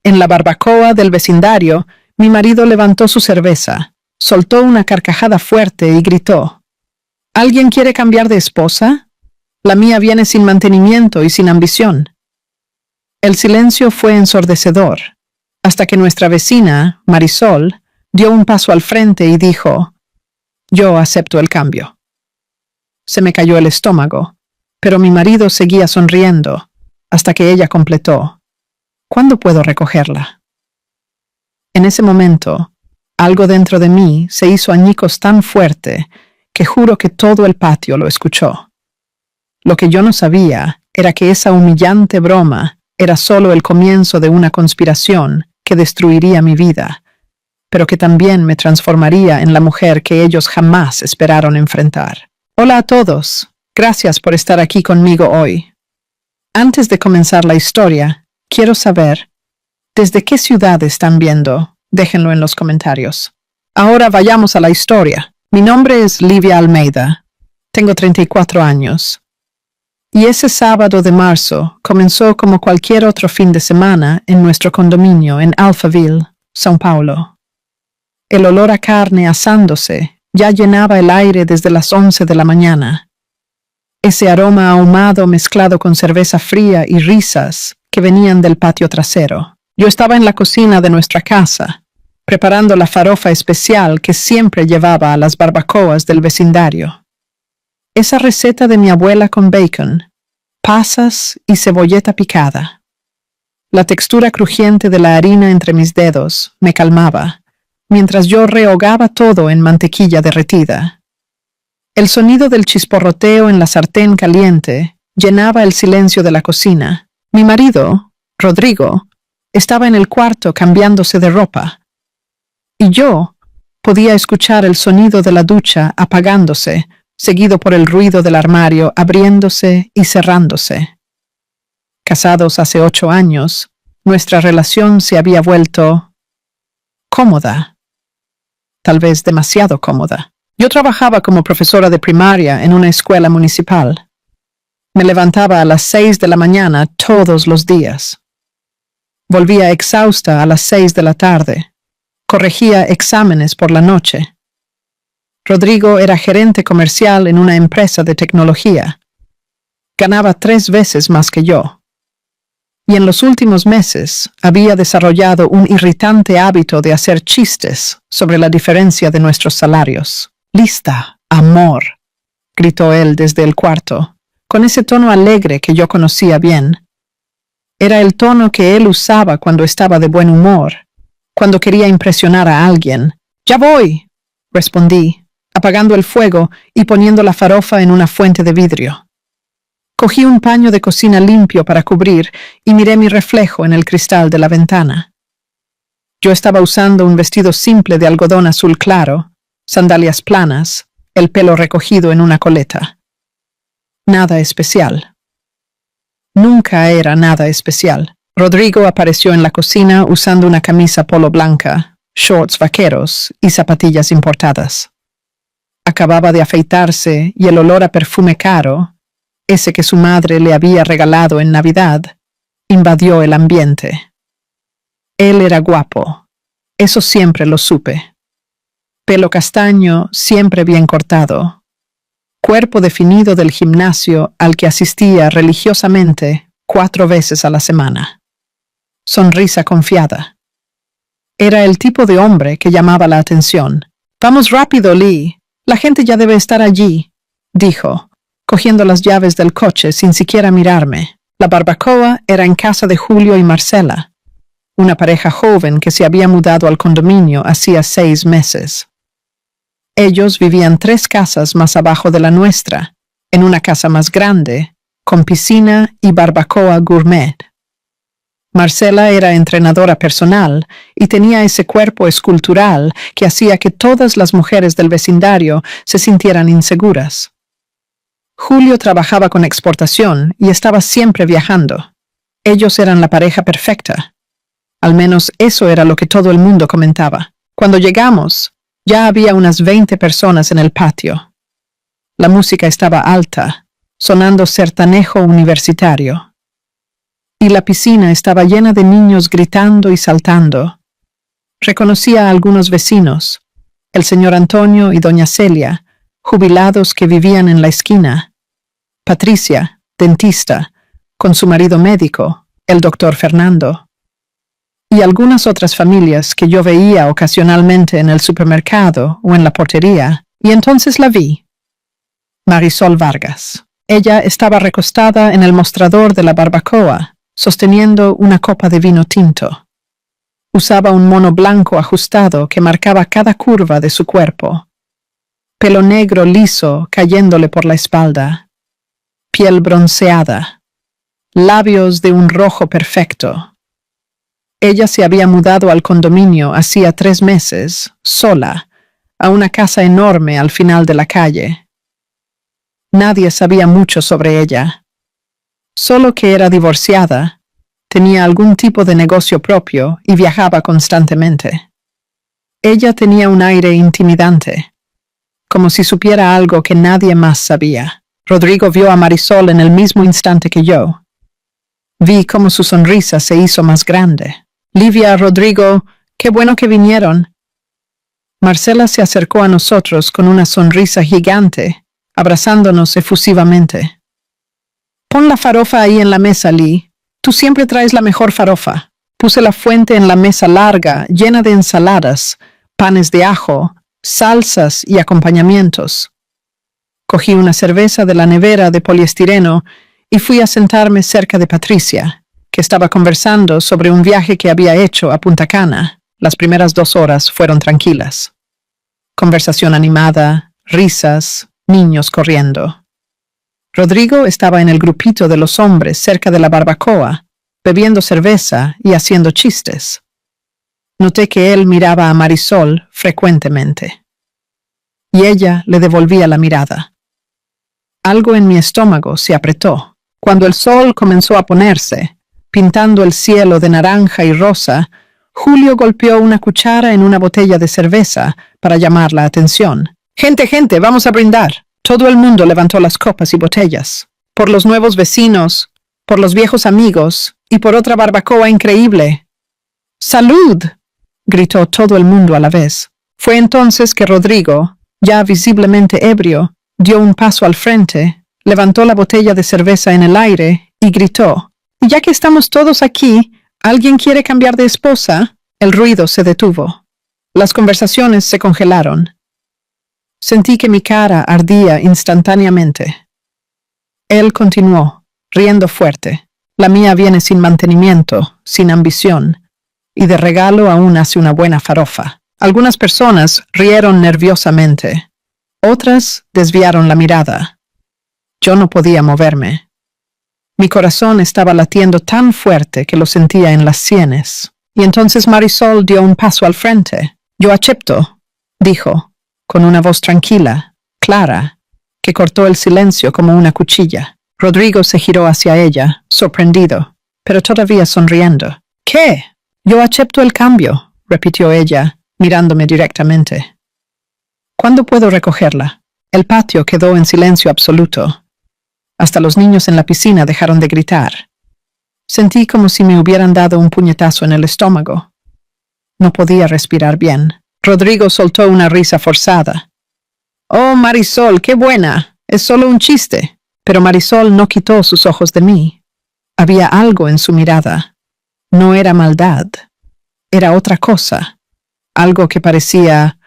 En la barbacoa del vecindario, mi marido levantó su cerveza, soltó una carcajada fuerte y gritó: ¿Alguien quiere cambiar de esposa? La mía viene sin mantenimiento y sin ambición. El silencio fue ensordecedor, hasta que nuestra vecina, Marisol, dio un paso al frente y dijo: Yo acepto el cambio. Se me cayó el estómago, pero mi marido seguía sonriendo, hasta que ella completó: ¿Cuándo puedo recogerla? En ese momento, algo dentro de mí se hizo añicos tan fuerte que juro que todo el patio lo escuchó. Lo que yo no sabía era que esa humillante broma era solo el comienzo de una conspiración que destruiría mi vida, pero que también me transformaría en la mujer que ellos jamás esperaron enfrentar. Hola a todos, gracias por estar aquí conmigo hoy. Antes de comenzar la historia, quiero saber, ¿desde qué ciudad están viendo? Déjenlo en los comentarios. Ahora vayamos a la historia. Mi nombre es Livia Almeida. Tengo 34 años. Y ese sábado de marzo comenzó como cualquier otro fin de semana en nuestro condominio en Alphaville, São Paulo. El olor a carne asándose ya llenaba el aire desde las 11 de la mañana. Ese aroma ahumado mezclado con cerveza fría y risas que venían del patio trasero. Yo estaba en la cocina de nuestra casa, preparando la farofa especial que siempre llevaba a las barbacoas del vecindario. Esa receta de mi abuela con bacon, pasas y cebolleta picada. La textura crujiente de la harina entre mis dedos me calmaba, mientras yo rehogaba todo en mantequilla derretida. El sonido del chisporroteo en la sartén caliente llenaba el silencio de la cocina. Mi marido, Rodrigo, estaba en el cuarto cambiándose de ropa, y yo podía escuchar el sonido de la ducha apagándose, seguido por el ruido del armario abriéndose y cerrándose. Casados hace 8 años, nuestra relación se había vuelto cómoda, tal vez demasiado cómoda. Yo trabajaba como profesora de primaria en una escuela municipal. Me levantaba a las 6 de la mañana todos los días. Volvía exhausta a las 6 de la tarde. Corregía exámenes por la noche. Rodrigo era gerente comercial en una empresa de tecnología. Ganaba 3 veces más que yo. Y en los últimos meses había desarrollado un irritante hábito de hacer chistes sobre la diferencia de nuestros salarios. «Lista, amor», gritó él desde el cuarto, con ese tono alegre que yo conocía bien. Era el tono que él usaba cuando estaba de buen humor, cuando quería impresionar a alguien. «Ya voy», respondí, apagando el fuego y poniendo la farofa en una fuente de vidrio. Cogí un paño de cocina limpio para cubrir y miré mi reflejo en el cristal de la ventana. Yo estaba usando un vestido simple de algodón azul claro, sandalias planas, el pelo recogido en una coleta. Nada especial. Nunca era nada especial. Rodrigo apareció en la cocina usando una camisa polo blanca, shorts vaqueros y zapatillas importadas. Acababa de afeitarse y el olor a perfume caro, ese que su madre le había regalado en Navidad, invadió el ambiente. Él era guapo, eso siempre lo supe. Pelo castaño, siempre bien cortado. Cuerpo definido del gimnasio al que asistía religiosamente 4 veces a la semana. Sonrisa confiada. Era el tipo de hombre que llamaba la atención. «Vamos rápido, Lee. La gente ya debe estar allí», dijo, cogiendo las llaves del coche sin siquiera mirarme. La barbacoa era en casa de Julio y Marcela, una pareja joven que se había mudado al condominio hacía 6 meses. Ellos vivían 3 casas más abajo de la nuestra, en una casa más grande, con piscina y barbacoa gourmet. Marcela era entrenadora personal y tenía ese cuerpo escultural que hacía que todas las mujeres del vecindario se sintieran inseguras. Julio trabajaba con exportación y estaba siempre viajando. Ellos eran la pareja perfecta. Al menos eso era lo que todo el mundo comentaba. Cuando llegamos, ya había unas 20 personas en el patio. La música estaba alta, sonando sertanejo universitario. y la piscina estaba llena de niños gritando y saltando. Reconocí a algunos vecinos, el señor Antonio y doña Celia, jubilados que vivían en la esquina. Patricia, dentista, con su marido médico, el doctor Fernando. Y algunas otras familias que yo veía ocasionalmente en el supermercado o en la portería, y entonces la vi. Marisol Vargas. Ella estaba recostada en el mostrador de la barbacoa, sosteniendo una copa de vino tinto. Usaba un mono blanco ajustado que marcaba cada curva de su cuerpo. Pelo negro liso cayéndole por la espalda. Piel bronceada. Labios de un rojo perfecto. Ella se había mudado al condominio hacía 3 meses, sola, a una casa enorme al final de la calle. Nadie sabía mucho sobre ella. Solo que era divorciada, tenía algún tipo de negocio propio y viajaba constantemente. Ella tenía un aire intimidante, como si supiera algo que nadie más sabía. Rodrigo vio a Marisol en el mismo instante que yo. Vi cómo su sonrisa se hizo más grande. Livia, Rodrigo, qué bueno que vinieron. Marcela se acercó a nosotros con una sonrisa gigante, abrazándonos efusivamente. Pon la farofa ahí en la mesa, Lee. Tú siempre traes la mejor farofa. Puse la fuente en la mesa larga, llena de ensaladas, panes de ajo, salsas y acompañamientos. Cogí una cerveza de la nevera de poliestireno y fui a sentarme cerca de Patricia, que estaba conversando sobre un viaje que había hecho a Punta Cana. Las primeras 2 horas fueron tranquilas. Conversación animada, risas, niños corriendo. Rodrigo estaba en el grupito de los hombres cerca de la barbacoa, bebiendo cerveza y haciendo chistes. Noté que él miraba a Marisol frecuentemente. Y ella le devolvía la mirada. Algo en mi estómago se apretó. Cuando el sol comenzó a ponerse, pintando el cielo de naranja y rosa, Julio golpeó una cuchara en una botella de cerveza para llamar la atención. Gente, vamos a brindar. Todo el mundo levantó las copas y botellas. Por los nuevos vecinos, por los viejos amigos y por otra barbacoa increíble. ¡Salud!, gritó todo el mundo a la vez. Fue entonces que Rodrigo, ya visiblemente ebrio, dio un paso al frente, levantó la botella de cerveza en el aire y gritó: «Ya que estamos todos aquí, ¿alguien quiere cambiar de esposa?». El ruido se detuvo. Las conversaciones se congelaron. Sentí que mi cara ardía instantáneamente. Él continuó, riendo fuerte. La mía viene sin mantenimiento, sin ambición, y de regalo aún hace una buena farofa. Algunas personas rieron nerviosamente. Otras desviaron la mirada. Yo no podía moverme. Mi corazón estaba latiendo tan fuerte que lo sentía en las sienes. Y entonces Marisol dio un paso al frente. «Yo acepto», dijo, con una voz tranquila, clara, que cortó el silencio como una cuchilla. Rodrigo se giró hacia ella, sorprendido, pero todavía sonriendo. «¿Qué?» «Yo acepto el cambio», repitió ella, mirándome directamente. «¿Cuándo puedo recogerla?» El patio quedó en silencio absoluto. Hasta los niños en la piscina dejaron de gritar. Sentí como si me hubieran dado un puñetazo en el estómago. No podía respirar bien. Rodrigo soltó una risa forzada. «Oh, Marisol, qué buena. Es solo un chiste». Pero Marisol no quitó sus ojos de mí. Había algo en su mirada. No era maldad. Era otra cosa. Algo que parecía...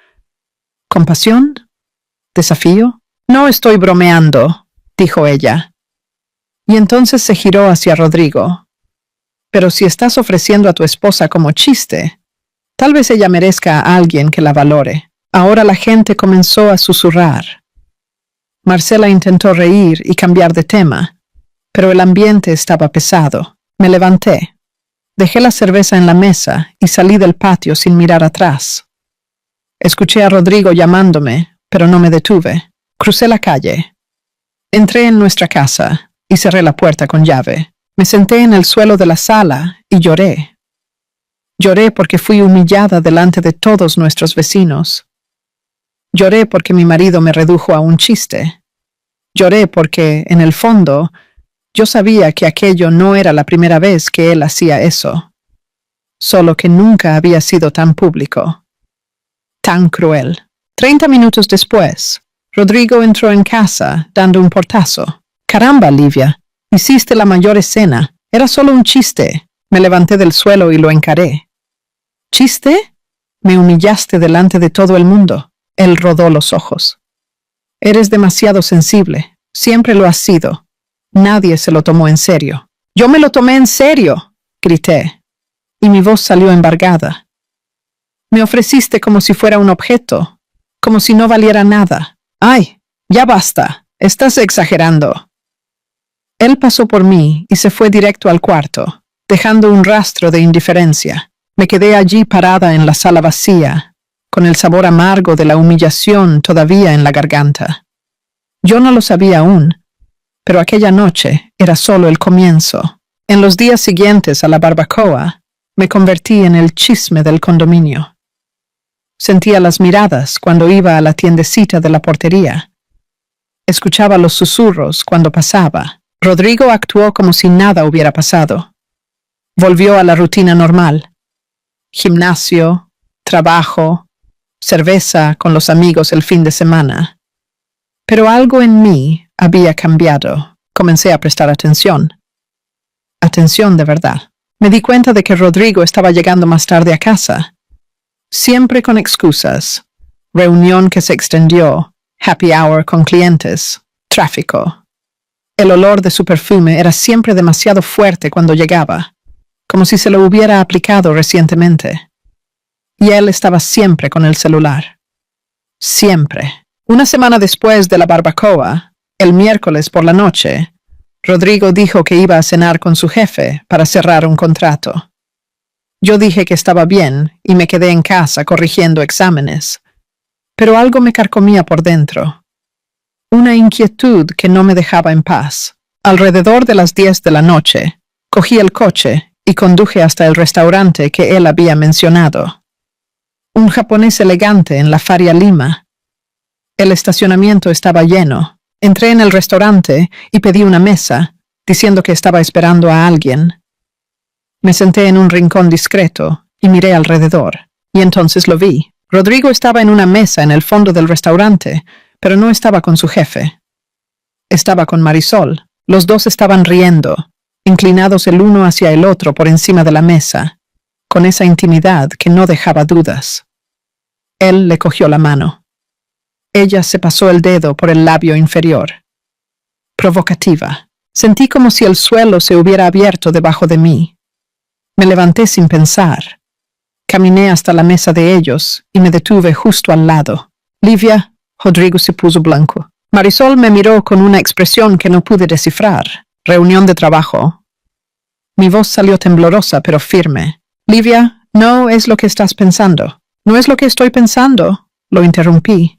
¿compasión? ¿Desafío? «No estoy bromeando», dijo ella. Y entonces se giró hacia Rodrigo. «Pero si estás ofreciendo a tu esposa como chiste, tal vez ella merezca a alguien que la valore». Ahora la gente comenzó a susurrar. Marcela intentó reír y cambiar de tema, pero el ambiente estaba pesado. Me levanté. Dejé la cerveza en la mesa y salí del patio sin mirar atrás. Escuché a Rodrigo llamándome, pero no me detuve. Crucé la calle. Entré en nuestra casa y cerré la puerta con llave. Me senté en el suelo de la sala y lloré. Lloré porque fui humillada delante de todos nuestros vecinos. Lloré porque mi marido me redujo a un chiste. Lloré porque, en el fondo, Yo sabía que aquello no era la primera vez que él hacía eso, solo que nunca había sido tan público, tan cruel. 30 minutos después, Rodrigo entró en casa dando un portazo. «Caramba, Livia, hiciste la mayor escena. Era solo un chiste». Me levanté del suelo y lo encaré. «¿Chiste? Me humillaste delante de todo el mundo». Él rodó los ojos. «Eres demasiado sensible. Siempre lo has sido. Nadie se lo tomó en serio». «Yo me lo tomé en serio», grité, y mi voz salió embargada. «Me ofreciste como si fuera un objeto, como si no valiera nada». «Ay, ya basta. Estás exagerando». Él pasó por mí y se fue directo al cuarto, dejando un rastro de indiferencia. Me quedé allí parada en la sala vacía, con el sabor amargo de la humillación todavía en la garganta. Yo no lo sabía aún, pero aquella noche era solo el comienzo. En los días siguientes a la barbacoa, me convertí en el chisme del condominio. Sentía las miradas cuando iba a la tiendecita de la portería. Escuchaba los susurros cuando pasaba. Rodrigo actuó como si nada hubiera pasado. Volvió a la rutina normal. Gimnasio, trabajo, cerveza con los amigos el fin de semana. Pero algo en mí había cambiado. Comencé a prestar atención. Atención de verdad. Me di cuenta de que Rodrigo estaba llegando más tarde a casa. Siempre con excusas. Reunión que se extendió, happy hour con clientes, tráfico. El olor de su perfume era siempre demasiado fuerte cuando llegaba, como si se lo hubiera aplicado recientemente. Y él estaba siempre con el celular. Siempre. Una semana después de la barbacoa, el miércoles por la noche, Rodrigo dijo que iba a cenar con su jefe para cerrar un contrato. Yo dije que estaba bien y me quedé en casa corrigiendo exámenes, pero algo me carcomía por dentro. Una inquietud que no me dejaba en paz. Alrededor de las 10 de la noche, cogí el coche y conduje hasta el restaurante que él había mencionado. Un japonés elegante en la Faria Lima. El estacionamiento estaba lleno. Entré en el restaurante y pedí una mesa, diciendo que estaba esperando a alguien. Me senté en un rincón discreto y miré alrededor, y entonces lo vi. Rodrigo estaba en una mesa en el fondo del restaurante, pero no estaba con su jefe. Estaba con Marisol. Los dos estaban riendo, inclinados el uno hacia el otro por encima de la mesa, con esa intimidad que no dejaba dudas. Él le cogió la mano. Ella se pasó el dedo por el labio inferior. Provocativa. Sentí como si el suelo se hubiera abierto debajo de mí. Me levanté sin pensar. Caminé hasta la mesa de ellos y me detuve justo al lado. «Livia», Rodrigo se puso blanco. Marisol me miró con una expresión que no pude descifrar. «¿Reunión de trabajo?» Mi voz salió temblorosa pero firme. «Livia, no es lo que estás pensando». «No es lo que estoy pensando», lo interrumpí.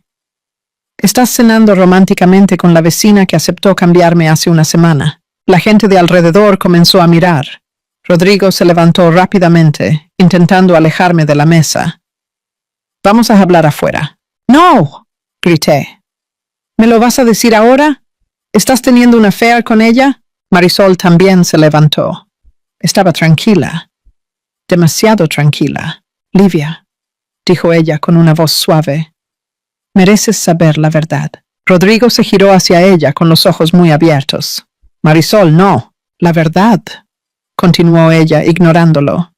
«Estás cenando románticamente con la vecina que aceptó cambiarme hace una semana». La gente de alrededor comenzó a mirar. Rodrigo se levantó rápidamente, intentando alejarme de la mesa. «Vamos a hablar afuera». «No», grité. «¿Me lo vas a decir ahora? ¿Estás teniendo una affair con ella?» Marisol también se levantó. Estaba tranquila. Demasiado tranquila. «Livia», dijo ella con una voz suave, «mereces saber la verdad». Rodrigo se giró hacia ella con los ojos muy abiertos. «Marisol, no. La verdad», continuó ella, ignorándolo.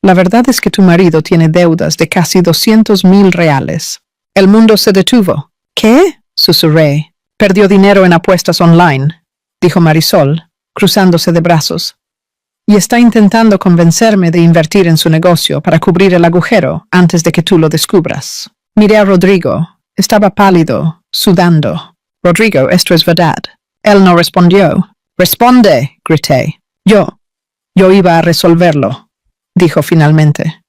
«La verdad es que tu marido tiene deudas de casi 200,000 reales. El mundo se detuvo». «¿Qué?», susurré. «Perdió dinero en apuestas online», dijo Marisol, cruzándose de brazos. «Y está intentando convencerme de invertir en su negocio para cubrir el agujero antes de que tú lo descubras». Miré a Rodrigo. Estaba pálido, sudando. «Rodrigo, esto es verdad». Él no respondió. «Responde», grité. Yo iba a resolverlo», dijo finalmente.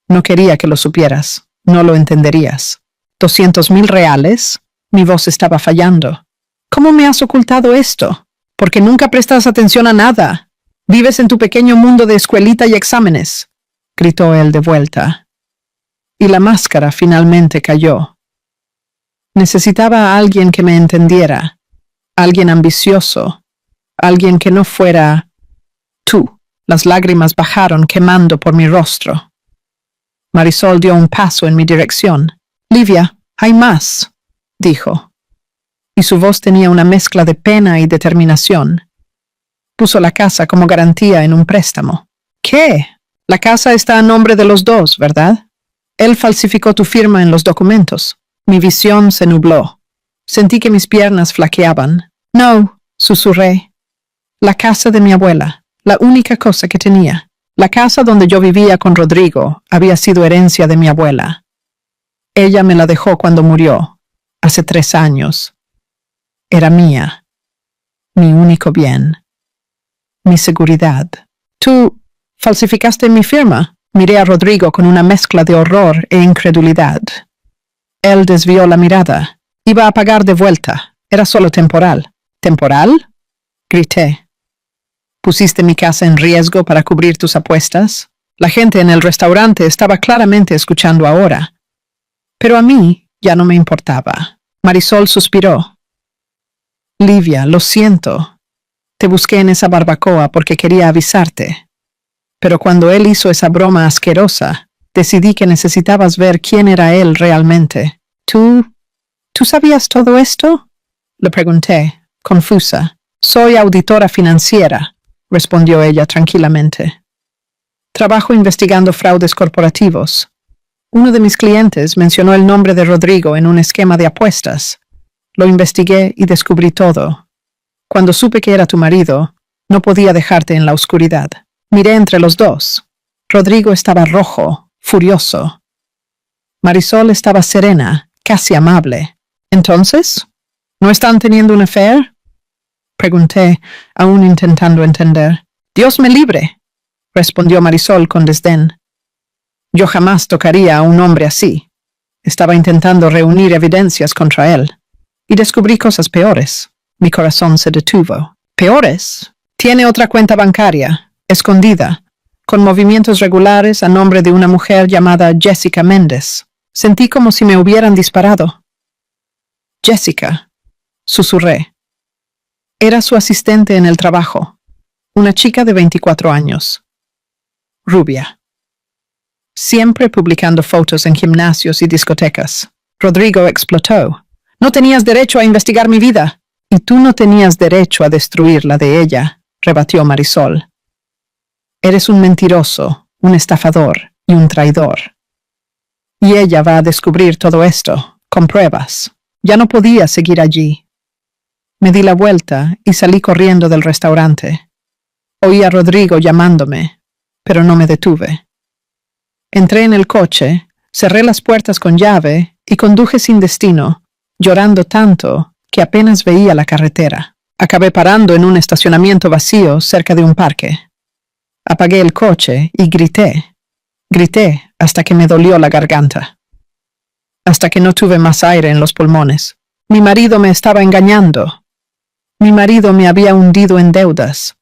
«No quería que lo supieras. No lo entenderías». «¿200,000 reales?» Mi voz estaba fallando. «¿Cómo me has ocultado esto? Porque nunca prestas atención a nada. Vives en tu pequeño mundo de escuelita y exámenes», gritó él de vuelta. Y la máscara finalmente cayó. Necesitaba a alguien que me entendiera. Alguien ambicioso. Alguien que no fuera tú. Las lágrimas bajaron quemando por mi rostro. Marisol dio un paso en mi dirección. Livia, hay más, dijo. Y su voz tenía una mezcla de pena y determinación. Puso la casa como garantía en un préstamo. ¿Qué? La casa está a nombre de los dos, ¿verdad? Él falsificó tu firma en los documentos. Mi visión se nubló. Sentí que mis piernas flaqueaban. No, susurré. La casa de mi abuela, la única cosa que tenía. La casa donde yo vivía con Rodrigo había sido herencia de mi abuela. Ella me la dejó cuando murió, hace 3 años. Era mía, mi único bien, mi seguridad. ¿Tú falsificaste mi firma? Miré a Rodrigo con una mezcla de horror e incredulidad. Él desvió la mirada. Iba a pagar de vuelta. Era solo temporal. ¿Temporal? Grité. ¿Pusiste mi casa en riesgo para cubrir tus apuestas? La gente en el restaurante estaba claramente escuchando ahora. Pero a mí ya no me importaba. Marisol suspiró. Livia, lo siento. Te busqué en esa barbacoa porque quería avisarte. Pero cuando él hizo esa broma asquerosa, decidí que necesitabas ver quién era él realmente. ¿Tú sabías todo esto? Le pregunté, confusa. Soy auditora financiera, respondió ella tranquilamente. Trabajo investigando fraudes corporativos. Uno de mis clientes mencionó el nombre de Rodrigo en un esquema de apuestas. Lo investigué y descubrí todo. Cuando supe que era tu marido, no podía dejarte en la oscuridad. Miré entre los dos. Rodrigo estaba rojo, furioso. Marisol estaba serena, casi amable. ¿Entonces? ¿No están teniendo un affair? Pregunté, aún intentando entender. Dios me libre, respondió Marisol con desdén. Yo jamás tocaría a un hombre así. Estaba intentando reunir evidencias contra él. Y descubrí cosas peores. Mi corazón se detuvo. ¿Peores? Tiene otra cuenta bancaria, escondida, con movimientos regulares a nombre de una mujer llamada Jessica Méndez. Sentí como si me hubieran disparado. Jessica, susurré. Era su asistente en el trabajo, una chica de 24 años. Rubia. Siempre publicando fotos en gimnasios y discotecas. Rodrigo explotó. No tenías derecho a investigar mi vida. Y tú no tenías derecho a destruir la de ella, rebatió Marisol. Eres un mentiroso, un estafador y un traidor. Y ella va a descubrir todo esto, con pruebas. Ya no podía seguir allí. Me di la vuelta y salí corriendo del restaurante. Oí a Rodrigo llamándome, pero no me detuve. Entré en el coche, cerré las puertas con llave y conduje sin destino, llorando tanto que apenas veía la carretera. Acabé parando en un estacionamiento vacío cerca de un parque. Apagué el coche y grité. Grité hasta que me dolió la garganta. Hasta que no tuve más aire en los pulmones. Mi marido me estaba engañando. Mi marido me había hundido en deudas.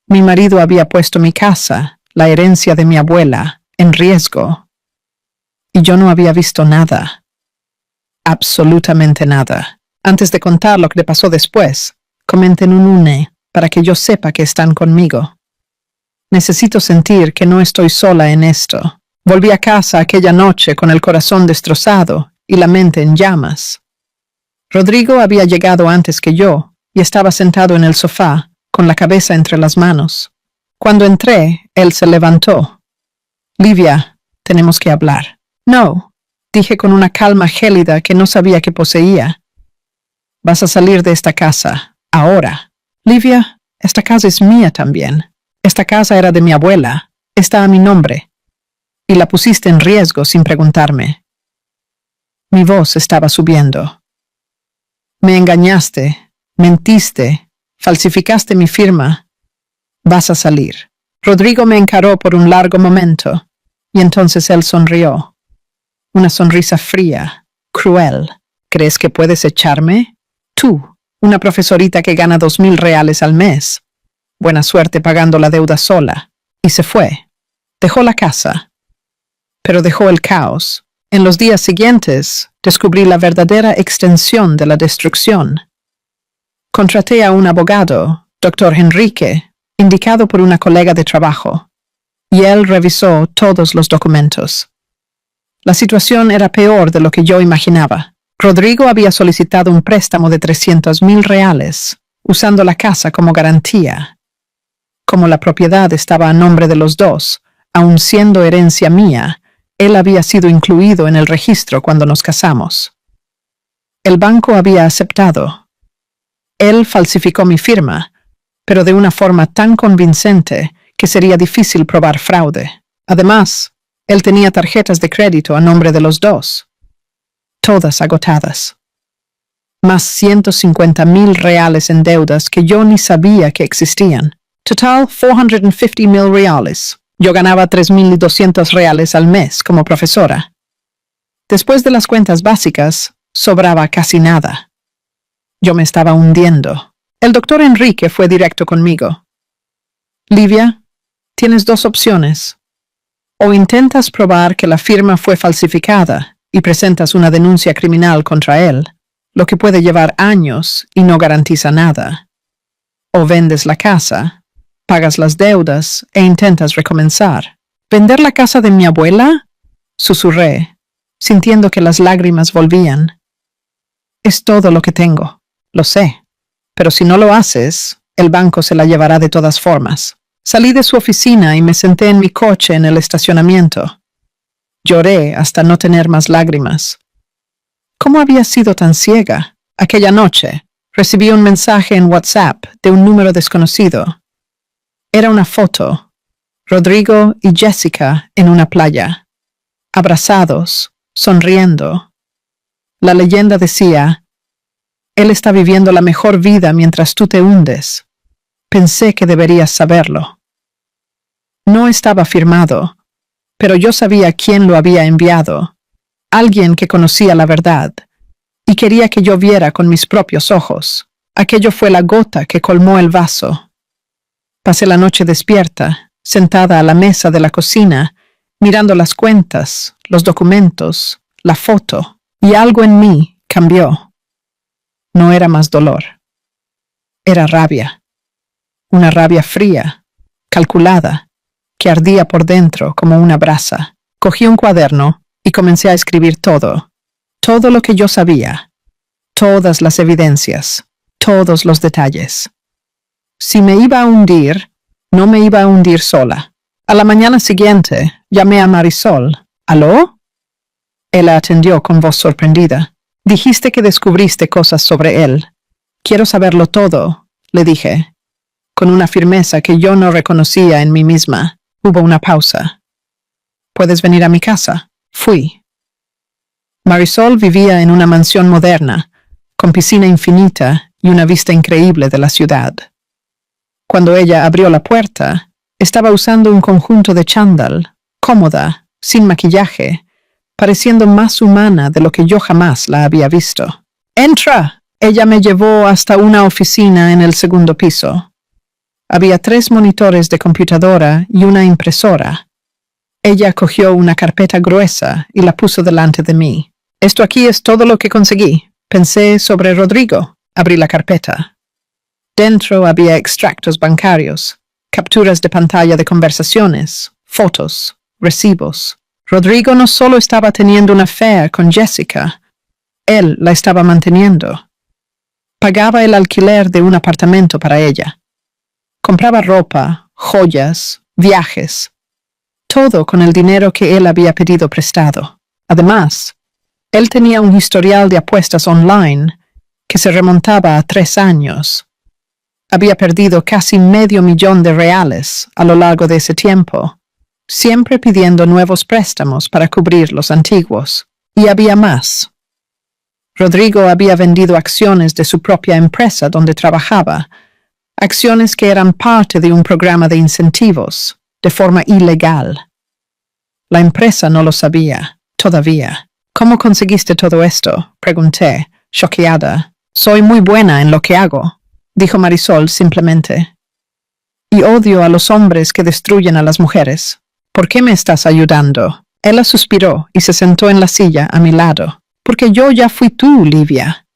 Mi marido había puesto mi casa, la herencia de mi abuela, en riesgo. Y yo no había visto nada. Absolutamente nada. Antes de contar lo que le pasó después, comenten un une para que yo sepa que están conmigo. Necesito sentir que no estoy sola en esto. Volví a casa aquella noche con el corazón destrozado y la mente en llamas. Rodrigo había llegado antes que yo y estaba sentado en el sofá, con la cabeza entre las manos. Cuando entré, él se levantó. Livia, tenemos que hablar. No, dije con una calma gélida que no sabía que poseía. Vas a salir de esta casa, ahora. Livia, esta casa es mía también. Esta casa era de mi abuela, está a mi nombre. Y la pusiste en riesgo sin preguntarme. Mi voz estaba subiendo. Me engañaste, mentiste, falsificaste mi firma. Vas a salir. Rodrigo me encaró por un largo momento, y entonces él sonrió. Una sonrisa fría, cruel. ¿Crees que puedes echarme? Tú, una profesorita que gana 2,000 reales al mes. Buena suerte pagando la deuda sola. Y se fue. Dejó la casa. Pero dejó el caos. En los días siguientes, descubrí la verdadera extensión de la destrucción. Contraté a un abogado Doctor Enrique, indicado por una colega de trabajo, y él revisó todos los documentos. La situación era peor de lo que yo imaginaba. Rodrigo había solicitado un préstamo de 300,000 reales, usando la casa como garantía. Como la propiedad estaba a nombre de los dos, aun siendo herencia mía, él había sido incluido en el registro cuando nos casamos. El banco había aceptado. Él falsificó mi firma, pero de una forma tan convincente que sería difícil probar fraude. Además, él tenía tarjetas de crédito a nombre de los dos, todas agotadas. Más 150,000 reales en deudas que yo ni sabía que existían. Total, 450,000 reales. Yo ganaba 3,200 reales al mes como profesora. Después de las cuentas básicas, sobraba casi nada. Yo me estaba hundiendo. El doctor Enrique fue directo conmigo. Livia, tienes dos opciones. O intentas probar que la firma fue falsificada y presentas una denuncia criminal contra él, lo que puede llevar años y no garantiza nada. O vendes la casa, pagas las deudas e intentas recomenzar. ¿Vender la casa de mi abuela? Susurré, sintiendo que las lágrimas volvían. Es todo lo que tengo, lo sé, pero si no lo haces, el banco se la llevará de todas formas. Salí de su oficina y me senté en mi coche en el estacionamiento. Lloré hasta no tener más lágrimas. ¿Cómo había sido tan ciega? Aquella noche, recibí un mensaje en WhatsApp de un número desconocido. Era una foto. Rodrigo y Jessica en una playa, abrazados, sonriendo. La leyenda decía, él está viviendo la mejor vida mientras tú te hundes. Pensé que deberías saberlo. No estaba firmado, pero yo sabía quién lo había enviado. Alguien que conocía la verdad, y quería que yo viera con mis propios ojos. Aquello fue la gota que colmó el vaso. Pasé la noche despierta, sentada a la mesa de la cocina, mirando las cuentas, los documentos, la foto, y algo en mí cambió. No era más dolor. Era rabia. Una rabia fría, calculada, que ardía por dentro como una brasa. Cogí un cuaderno y comencé a escribir todo lo que yo sabía, todas las evidencias, todos los detalles. Si me iba a hundir, no me iba a hundir sola. A la mañana siguiente, llamé a Marisol. ¿Aló? Ella atendió con voz sorprendida. Dijiste que descubriste cosas sobre él. Quiero saberlo todo, le dije, con una firmeza que yo no reconocía en mí misma. Hubo una pausa. ¿Puedes venir a mi casa? Fui. Marisol vivía en una mansión moderna, con piscina infinita y una vista increíble de la ciudad. Cuando ella abrió la puerta, estaba usando un conjunto de chándal, cómoda, sin maquillaje, pareciendo más humana de lo que yo jamás la había visto. ¡Entra! Ella me llevó hasta una oficina en el segundo piso. Había 3 monitores de computadora y una impresora. Ella cogió una carpeta gruesa y la puso delante de mí. Esto aquí es todo lo que conseguí. Pensé sobre Rodrigo. Abrí la carpeta. Dentro había extractos bancarios, capturas de pantalla de conversaciones, fotos, recibos. Rodrigo no solo estaba teniendo una affair con Jessica, él la estaba manteniendo. Pagaba el alquiler de un apartamento para ella. Compraba ropa, joyas, viajes, todo con el dinero que él había pedido prestado. Además, él tenía un historial de apuestas online que se remontaba a 3 años. Había perdido casi $500,000 de reales a lo largo de ese tiempo, siempre pidiendo nuevos préstamos para cubrir los antiguos. Y había más. Rodrigo había vendido acciones de su propia empresa donde trabajaba, acciones que eran parte de un programa de incentivos, de forma ilegal. La empresa no lo sabía, todavía. ¿Cómo conseguiste todo esto?, pregunté, choqueada. Soy muy buena en lo que hago, dijo Marisol simplemente. Y odio a los hombres que destruyen a las mujeres. ¿Por qué me estás ayudando? Ella suspiró y se sentó en la silla a mi lado. Porque yo ya fui tú, Livia.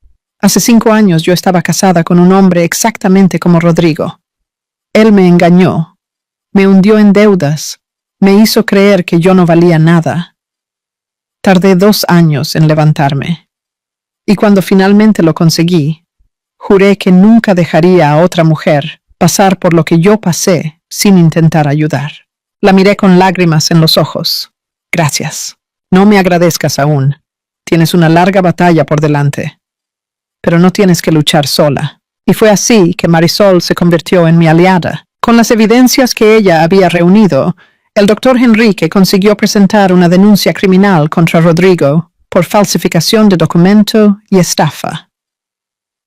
Hace 5 años yo estaba casada con un hombre exactamente como Rodrigo. Él me engañó, me hundió en deudas, me hizo creer que yo no valía nada. Tardé 2 años en levantarme. Y cuando finalmente lo conseguí, juré que nunca dejaría a otra mujer pasar por lo que yo pasé sin intentar ayudar. La miré con lágrimas en los ojos. Gracias. No me agradezcas aún. Tienes una larga batalla por delante. Pero no tienes que luchar sola. Y fue así que Marisol se convirtió en mi aliada. Con las evidencias que ella había reunido, el doctor Enrique consiguió presentar una denuncia criminal contra Rodrigo por falsificación de documento y estafa.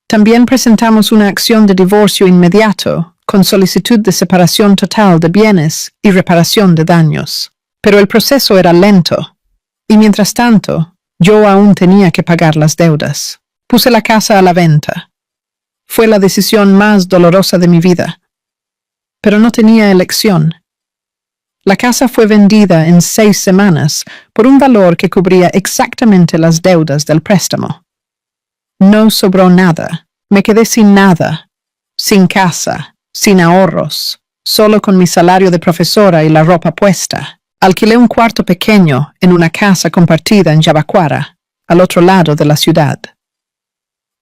También presentamos una acción de divorcio inmediato con solicitud de separación total de bienes y reparación de daños. Pero el proceso era lento, y mientras tanto, yo aún tenía que pagar las deudas. Puse la casa a la venta. Fue la decisión más dolorosa de mi vida. Pero no tenía elección. La casa fue vendida en 6 semanas por un valor que cubría exactamente las deudas del préstamo. No sobró nada. Me quedé sin nada, sin casa, sin ahorros, solo con mi salario de profesora y la ropa puesta. Alquilé un cuarto pequeño en una casa compartida en Yabacuara, al otro lado de la ciudad.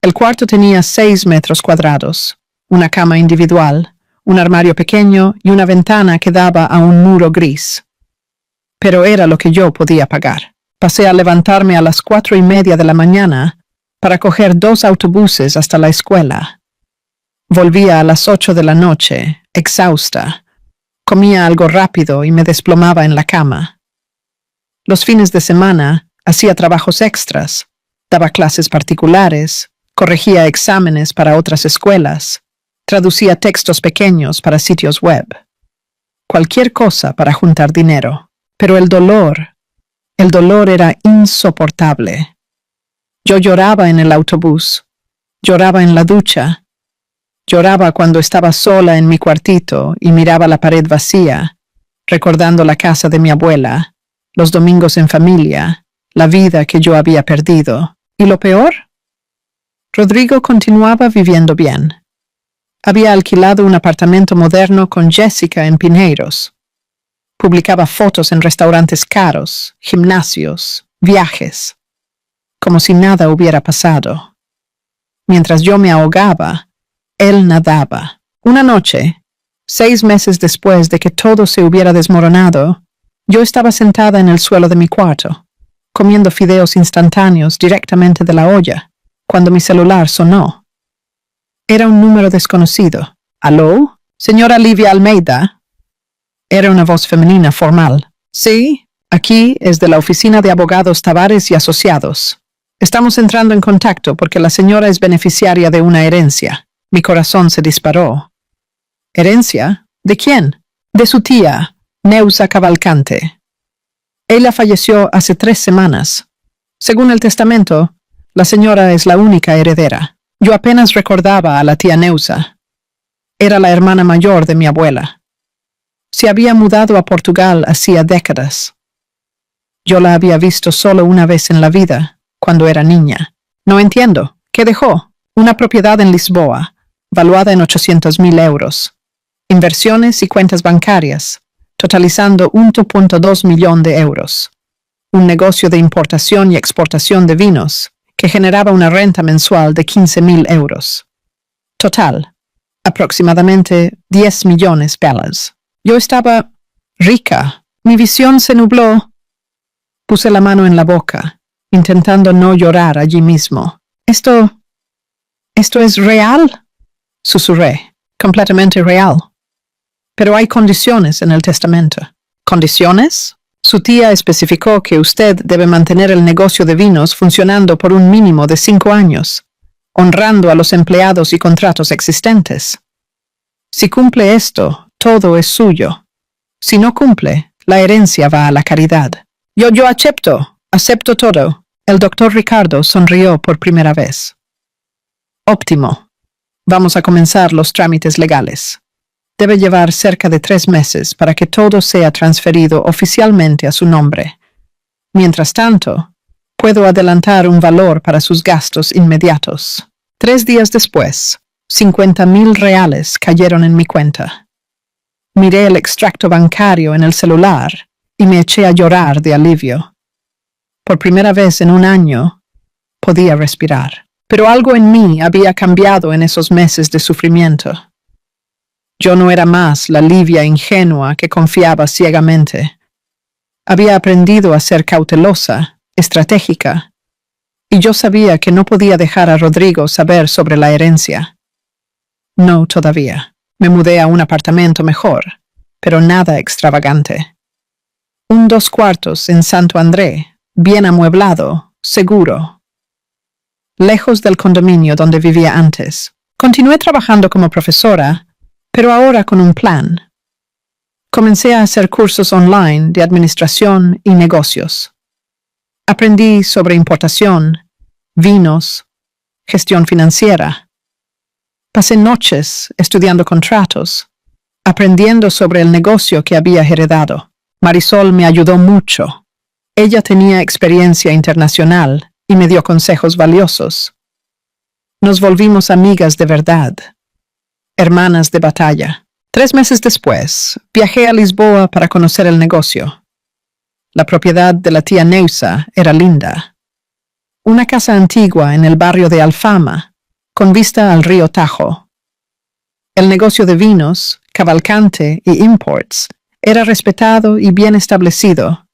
El cuarto tenía 6 metros cuadrados, una cama individual, un armario pequeño y una ventana que daba a un muro gris. Pero era lo que yo podía pagar. Pasé a levantarme a las 4:30 de la mañana para coger 2 autobuses hasta la escuela. Volvía a las 8 de la noche, exhausta. Comía algo rápido y me desplomaba en la cama. Los fines de semana hacía trabajos extras, daba clases particulares, corregía exámenes para otras escuelas, traducía textos pequeños para sitios web. Cualquier cosa para juntar dinero. Pero el dolor era insoportable. Yo lloraba en el autobús, lloraba en la ducha, lloraba cuando estaba sola en mi cuartito y miraba la pared vacía, recordando la casa de mi abuela, los domingos en familia, la vida que yo había perdido. ¿Y lo peor? Rodrigo continuaba viviendo bien. Había alquilado un apartamento moderno con Jessica en Pinheiros. Publicaba fotos en restaurantes caros, gimnasios, viajes, como si nada hubiera pasado. Mientras yo me ahogaba, él nadaba. Una noche, 6 meses después de que todo se hubiera desmoronado, yo estaba sentada en el suelo de mi cuarto, comiendo fideos instantáneos directamente de la olla, cuando mi celular sonó. Era un número desconocido. ¿Aló? ¿Señora Livia Almeida? Era una voz femenina formal. Sí, aquí es de la oficina de abogados Tavares y Asociados. Estamos entrando en contacto porque la señora es beneficiaria de una herencia. Mi corazón se disparó. ¿Herencia? ¿De quién? De su tía, Neusa Cavalcante. Ella falleció hace 3 semanas. Según el testamento, la señora es la única heredera. Yo apenas recordaba a la tía Neusa. Era la hermana mayor de mi abuela. Se había mudado a Portugal hacía décadas. Yo la había visto solo una vez en la vida, cuando era niña. No entiendo. ¿Qué dejó? Una propiedad en Lisboa, valuada en 800.000 euros. Inversiones y cuentas bancarias, totalizando 1,2 millón de euros. Un negocio de importación y exportación de vinos, que generaba una renta mensual de 15.000 euros. Total, aproximadamente 10 millones pelas. Yo estaba rica. Mi visión se nubló. Puse la mano en la boca, intentando no llorar allí mismo. ¿Esto es real? Susurré. Completamente real. Pero hay condiciones en el testamento. ¿Condiciones? Su tía especificó que usted debe mantener el negocio de vinos funcionando por un mínimo de 5 años, honrando a los empleados y contratos existentes. Si cumple esto, todo es suyo. Si no cumple, la herencia va a la caridad. Yo acepto todo. El doctor Ricardo sonrió por primera vez. Óptimo. Vamos a comenzar los trámites legales. Debe llevar cerca de 3 meses para que todo sea transferido oficialmente a su nombre. Mientras tanto, puedo adelantar un valor para sus gastos inmediatos. 3 días después, 50,000 reales cayeron en mi cuenta. Miré el extracto bancario en el celular y me eché a llorar de alivio. Por primera vez en un año, podía respirar. Pero algo en mí había cambiado en esos meses de sufrimiento. Yo no era más la Livia ingenua que confiaba ciegamente. Había aprendido a ser cautelosa, estratégica, y yo sabía que no podía dejar a Rodrigo saber sobre la herencia. No todavía. Me mudé a un apartamento mejor, pero nada extravagante. Un 2 cuartos en Santo André, bien amueblado, seguro. Lejos del condominio donde vivía antes. Continué trabajando como profesora, pero ahora con un plan. Comencé a hacer cursos online de administración y negocios. Aprendí sobre importación, vinos, gestión financiera. Pasé noches estudiando contratos, aprendiendo sobre el negocio que había heredado. Marisol me ayudó mucho. Ella tenía experiencia internacional y me dio consejos valiosos. Nos volvimos amigas de verdad, hermanas de batalla. 3 meses después, viajé a Lisboa para conocer el negocio. La propiedad de la tía Neusa era linda. Una casa antigua en el barrio de Alfama, con vista al río Tajo. El negocio de vinos, Cavalcante y Imports era respetado y bien establecido.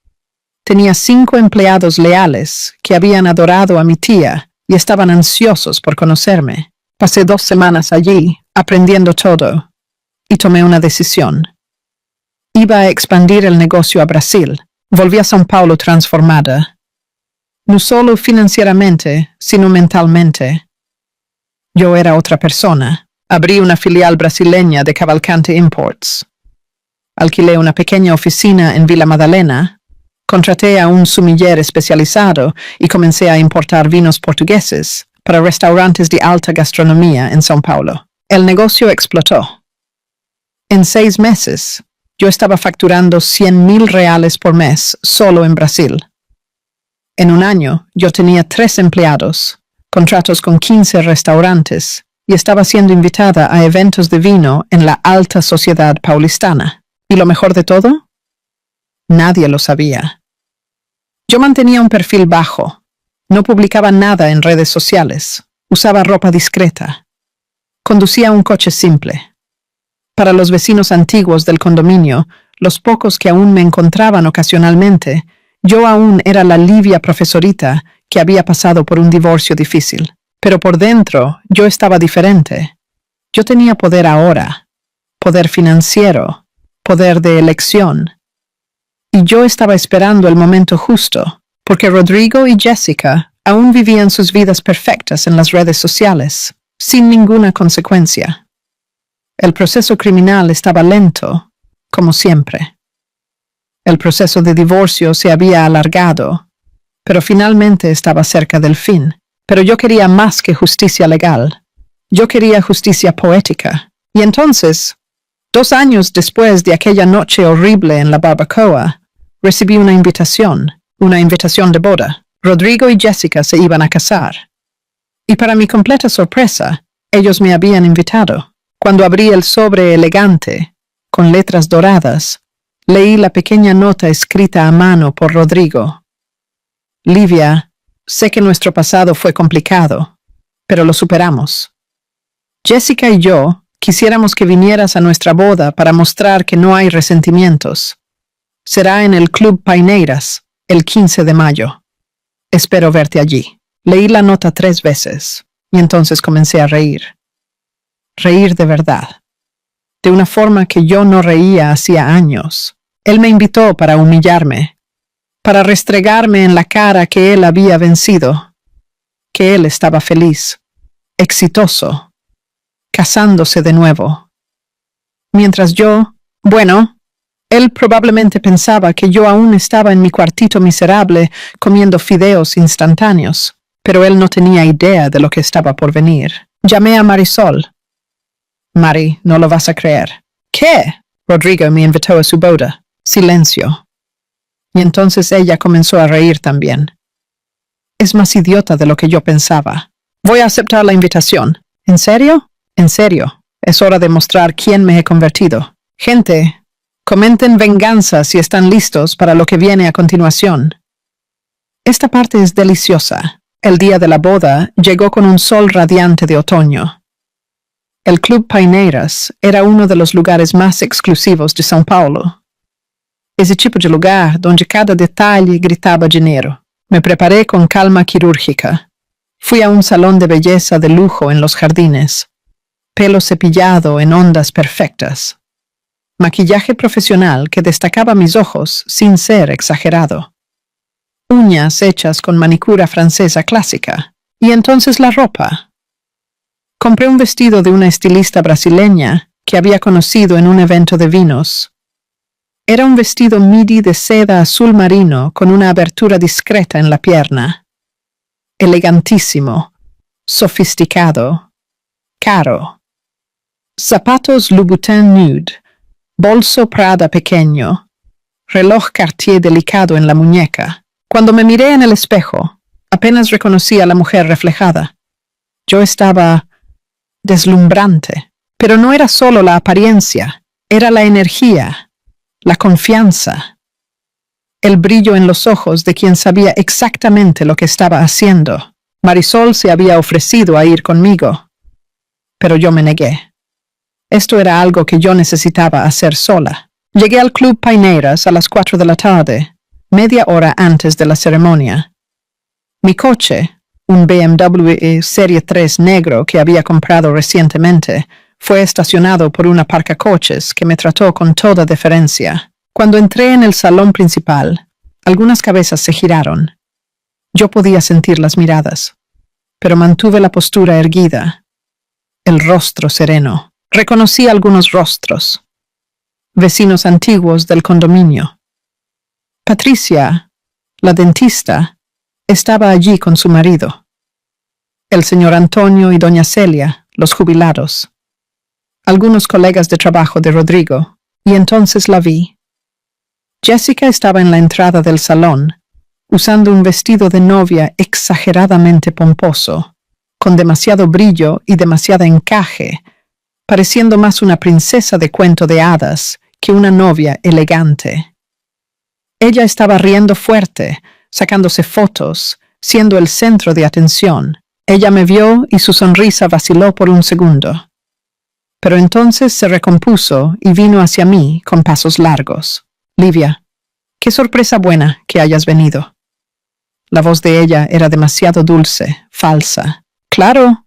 Tenía 5 empleados leales que habían adorado a mi tía y estaban ansiosos por conocerme. Pasé 2 semanas allí, aprendiendo todo, y tomé una decisión. Iba a expandir el negocio a Brasil. Volví a São Paulo transformada. No solo financieramente, sino mentalmente. Yo era otra persona. Abrí una filial brasileña de Cavalcante Imports. Alquilé una pequeña oficina en Vila Madalena. Contraté a un sumiller especializado y comencé a importar vinos portugueses para restaurantes de alta gastronomía en São Paulo. El negocio explotó. En 6 meses, yo estaba facturando 100,000 reales por mes solo en Brasil. En un año, yo tenía 3 empleados, contratos con 15 restaurantes y estaba siendo invitada a eventos de vino en la alta sociedad paulistana. ¿Y lo mejor de todo? Nadie lo sabía. Yo mantenía un perfil bajo. No publicaba nada en redes sociales. Usaba ropa discreta. Conducía un coche simple. Para los vecinos antiguos del condominio, los pocos que aún me encontraban ocasionalmente, yo aún era la Livia profesorita que había pasado por un divorcio difícil. Pero por dentro, yo estaba diferente. Yo tenía poder ahora. Poder financiero. Poder de elección. Y yo estaba esperando el momento justo, porque Rodrigo y Jessica aún vivían sus vidas perfectas en las redes sociales, sin ninguna consecuencia. El proceso criminal estaba lento, como siempre. El proceso de divorcio se había alargado, pero finalmente estaba cerca del fin. Pero yo quería más que justicia legal. Yo quería justicia poética. Y entonces, 2 años después de aquella noche horrible en la barbacoa, recibí una invitación de boda. Rodrigo y Jessica se iban a casar. Y para mi completa sorpresa, ellos me habían invitado. Cuando abrí el sobre elegante, con letras doradas, leí la pequeña nota escrita a mano por Rodrigo. Livia, sé que nuestro pasado fue complicado, pero lo superamos. Jessica y yo quisiéramos que vinieras a nuestra boda para mostrar que no hay resentimientos. Será en el Club Paineiras, el 15 de mayo. Espero verte allí. Leí la nota 3 veces, y entonces comencé a reír. Reír de verdad. De una forma que yo no reía hacía años. Él me invitó para humillarme, para restregarme en la cara que él había vencido, que él estaba feliz, exitoso, casándose de nuevo. Mientras yo, él probablemente pensaba que yo aún estaba en mi cuartito miserable comiendo fideos instantáneos, pero él no tenía idea de lo que estaba por venir. Llamé a Marisol. Mari, no lo vas a creer. ¿Qué? Rodrigo me invitó a su boda. Silencio. Y entonces ella comenzó a reír también. Es más idiota de lo que yo pensaba. Voy a aceptar la invitación. ¿En serio? En serio. Es hora de mostrar quién me he convertido. Gente, comenten venganza si están listos para lo que viene a continuación. Esta parte es deliciosa. El día de la boda llegó con un sol radiante de otoño. El Club Paineiras era uno de los lugares más exclusivos de São Paulo. Ese tipo de lugar donde cada detalle gritaba dinero. Me preparé con calma quirúrgica. Fui a un salón de belleza de lujo en los jardines. Pelo cepillado en ondas perfectas. Maquillaje profesional que destacaba mis ojos sin ser exagerado. Uñas hechas con manicura francesa clásica. Y entonces la ropa. Compré un vestido de una estilista brasileña que había conocido en un evento de vinos. Era un vestido midi de seda azul marino con una abertura discreta en la pierna. Elegantísimo, sofisticado, caro. Zapatos Louboutin nude, bolso Prada pequeño, reloj Cartier delicado en la muñeca. Cuando me miré en el espejo, apenas reconocí a la mujer reflejada. Yo estaba deslumbrante, pero no era solo la apariencia, era la energía, la confianza, el brillo en los ojos de quien sabía exactamente lo que estaba haciendo. Marisol se había ofrecido a ir conmigo, pero yo me negué. Esto era algo que yo necesitaba hacer sola. Llegué al Club Paineiras a las 4 de la tarde, media hora antes de la ceremonia. Mi coche, un BMW Serie 3 negro que había comprado recientemente, fue estacionado por un aparcacoches que me trató con toda deferencia. Cuando entré en el salón principal, algunas cabezas se giraron. Yo podía sentir las miradas, pero mantuve la postura erguida, el rostro sereno. Reconocí algunos rostros, vecinos antiguos del condominio. Patricia, la dentista, estaba allí con su marido. El señor Antonio y doña Celia, los jubilados. Algunos colegas de trabajo de Rodrigo, y entonces la vi. Jessica estaba en la entrada del salón, usando un vestido de novia exageradamente pomposo, con demasiado brillo y demasiado encaje, pareciendo más una princesa de cuento de hadas que una novia elegante. Ella estaba riendo fuerte, sacándose fotos, siendo el centro de atención. Ella me vio y su sonrisa vaciló por un segundo. Pero entonces se recompuso y vino hacia mí con pasos largos. Livia, qué sorpresa buena que hayas venido. La voz de ella era demasiado dulce, falsa. Claro,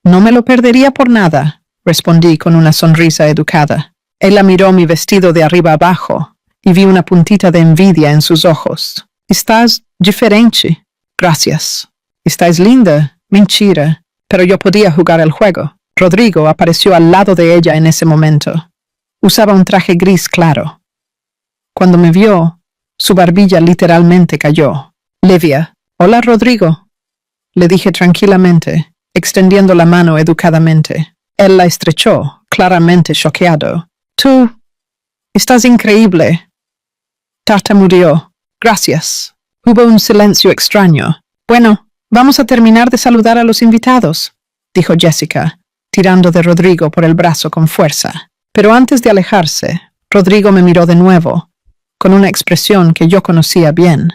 no me lo perdería por nada, respondí con una sonrisa educada. Ella miró mi vestido de arriba abajo y vi una puntita de envidia en sus ojos. Estás diferente. Gracias. Estás linda. Mentira. Pero yo podía jugar el juego. Rodrigo apareció al lado de ella en ese momento. Usaba un traje gris claro. Cuando me vio, su barbilla literalmente cayó. Livia. Hola, Rodrigo. Le dije tranquilamente, extendiendo la mano educadamente. Él la estrechó, claramente choqueado. Tú, estás increíble. Tartamudeó. Gracias. Hubo un silencio extraño. Bueno, vamos a terminar de saludar a los invitados, dijo Jessica, tirando de Rodrigo por el brazo con fuerza. Pero antes de alejarse, Rodrigo me miró de nuevo, con una expresión que yo conocía bien.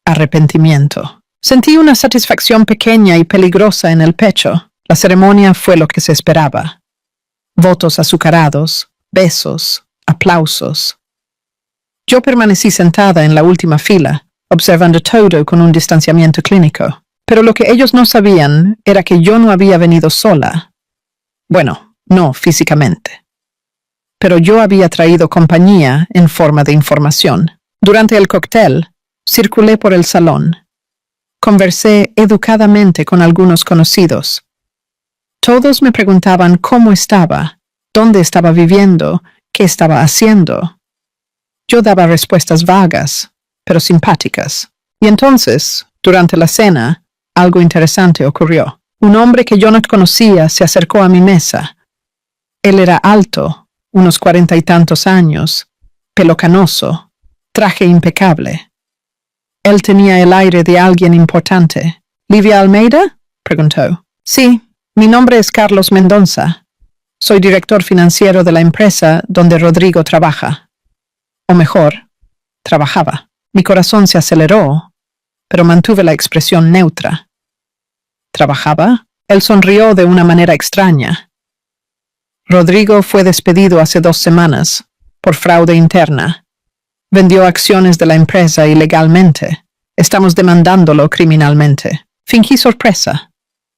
Arrepentimiento. Sentí una satisfacción pequeña y peligrosa en el pecho. La ceremonia fue lo que se esperaba. Votos azucarados, besos, aplausos. Yo permanecí sentada en la última fila, observando todo con un distanciamiento clínico. Pero lo que ellos no sabían era que yo no había venido sola. Bueno, no físicamente. Pero yo había traído compañía en forma de información. Durante el cóctel, circulé por el salón. Conversé educadamente con algunos conocidos. Todos me preguntaban cómo estaba, dónde estaba viviendo, qué estaba haciendo. Yo daba respuestas vagas, pero simpáticas. Y entonces, durante la cena, algo interesante ocurrió. Un hombre que yo no conocía se acercó a mi mesa. Él era alto, unos 40 y tantos años, pelo canoso, traje impecable. Él tenía el aire de alguien importante. ¿Livia Almeida?, preguntó. Sí, mi nombre es Carlos Mendoza. Soy director financiero de la empresa donde Rodrigo trabaja. O mejor, trabajaba. Mi corazón se aceleró, pero mantuve la expresión neutra. ¿Trabajaba? Él sonrió de una manera extraña. Rodrigo fue despedido hace 2 semanas, por fraude interna. Vendió acciones de la empresa ilegalmente. Estamos demandándolo criminalmente. Fingí sorpresa.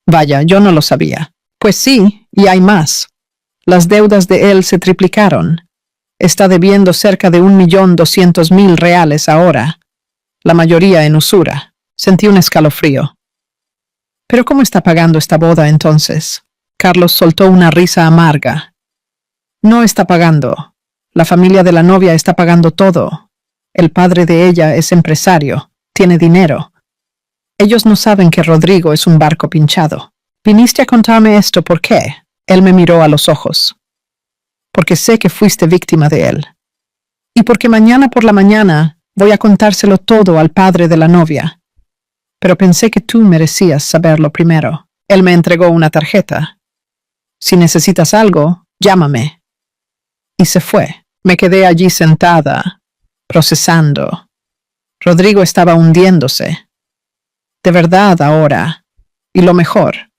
Vaya, yo no lo sabía. Pues sí, y hay más. Las deudas de él se triplicaron. Está debiendo cerca de $1.200.000 ahora, la mayoría en usura. Sentí un escalofrío. ¿Pero cómo está pagando esta boda entonces? Carlos soltó una risa amarga. No está pagando. La familia de la novia está pagando todo. El padre de ella es empresario, tiene dinero. Ellos no saben que Rodrigo es un barco pinchado. ¿Viniste a contarme esto por qué? Él me miró a los ojos. Porque sé que fuiste víctima de él. Y porque mañana por la mañana voy a contárselo todo al padre de la novia. Pero pensé que tú merecías saberlo primero. Él me entregó una tarjeta. Si necesitas algo, llámame. Y se fue. Me quedé allí sentada, procesando. Rodrigo estaba hundiéndose. De verdad ahora. Y lo mejor.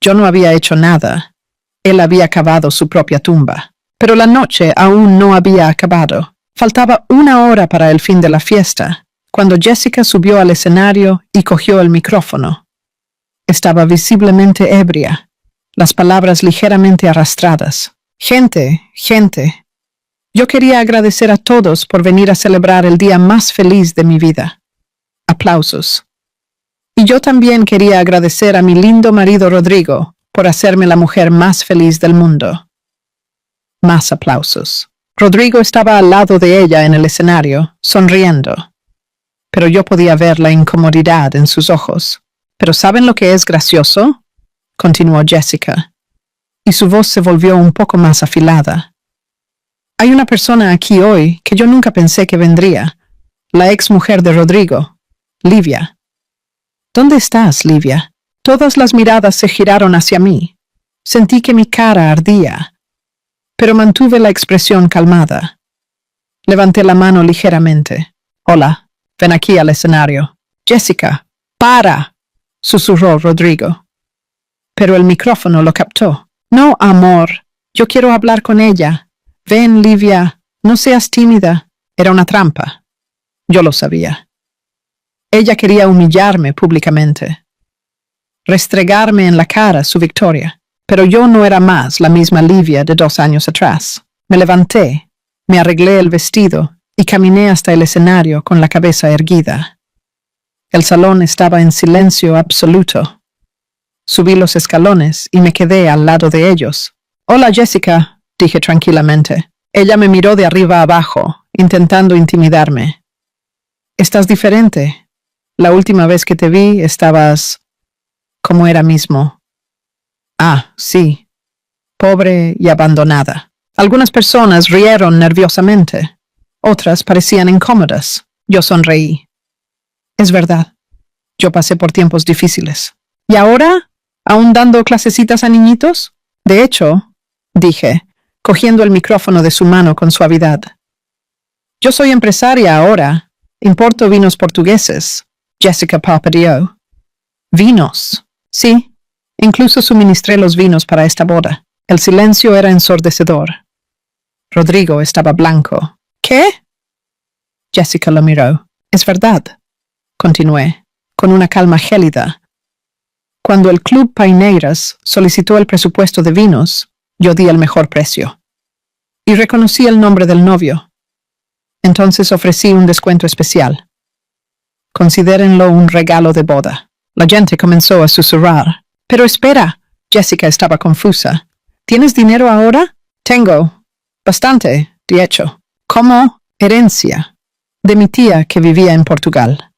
Yo no había hecho nada. Él había cavado su propia tumba. Pero la noche aún no había acabado. Faltaba 1 hora para el fin de la fiesta, cuando Jessica subió al escenario y cogió el micrófono. Estaba visiblemente ebria, las palabras ligeramente arrastradas. Gente. Yo quería agradecer a todos por venir a celebrar el día más feliz de mi vida. Aplausos. Y yo también quería agradecer a mi lindo marido Rodrigo por hacerme la mujer más feliz del mundo. Más aplausos. Rodrigo estaba al lado de ella en el escenario, sonriendo. Pero yo podía ver la incomodidad en sus ojos. ¿Pero saben lo que es gracioso?, continuó Jessica, y su voz se volvió un poco más afilada. Hay una persona aquí hoy que yo nunca pensé que vendría, la ex mujer de Rodrigo, Livia. ¿Dónde estás, Livia? Todas las miradas se giraron hacia mí. Sentí que mi cara ardía, pero mantuve la expresión calmada. Levanté la mano ligeramente. Hola, ven aquí al escenario. Jessica, ¡para!, susurró Rodrigo. Pero el micrófono lo captó. No, amor, yo quiero hablar con ella. Ven, Livia, no seas tímida. Era una trampa. Yo lo sabía. Ella quería humillarme públicamente, restregarme en la cara su victoria. Pero yo no era más la misma Livia de 2 años atrás. Me levanté, me arreglé el vestido y caminé hasta el escenario con la cabeza erguida. El salón estaba en silencio absoluto. Subí los escalones y me quedé al lado de ellos. Hola, Jessica, dije tranquilamente. Ella me miró de arriba abajo, intentando intimidarme. Estás diferente. La última vez que te vi estabas como era mismo. Ah, sí. Pobre y abandonada. Algunas personas rieron nerviosamente. Otras parecían incómodas. Yo sonreí. Es verdad. Yo pasé por tiempos difíciles. ¿Y ahora? ¿Aún dando clasecitas a niñitos? De hecho, dije, cogiendo el micrófono de su mano con suavidad. Yo soy empresaria ahora. Importo vinos portugueses. Jessica parpadeó. ¿Vinos? Sí. Incluso suministré los vinos para esta boda. El silencio era ensordecedor. Rodrigo estaba blanco. ¿Qué? Jessica lo miró. Es verdad, continué, con una calma gélida. Cuando el Club Paineiras solicitó el presupuesto de vinos, yo di el mejor precio. Y reconocí el nombre del novio. Entonces ofrecí un descuento especial. Considérenlo un regalo de boda. La gente comenzó a susurrar. Pero espera, Jessica estaba confusa. ¿Tienes dinero ahora? Tengo. Bastante, de hecho. Como herencia de mi tía que vivía en Portugal.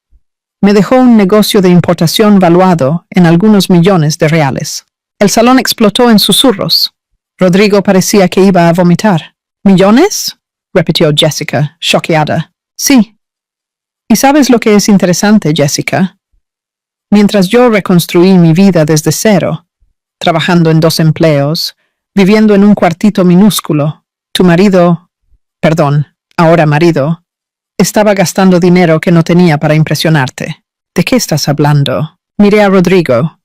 Me dejó un negocio de importación valuado en algunos millones de reales. El salón explotó en susurros. Rodrigo parecía que iba a vomitar. ¿Millones?, repitió Jessica, choqueada. Sí. ¿Y sabes lo que es interesante, Jessica? mientras yo reconstruí mi vida desde cero, trabajando en 2 empleos, viviendo en un cuartito minúsculo, tu ahora marido, estaba gastando dinero que no tenía para impresionarte. ¿De qué estás hablando? Miré a Rodrigo.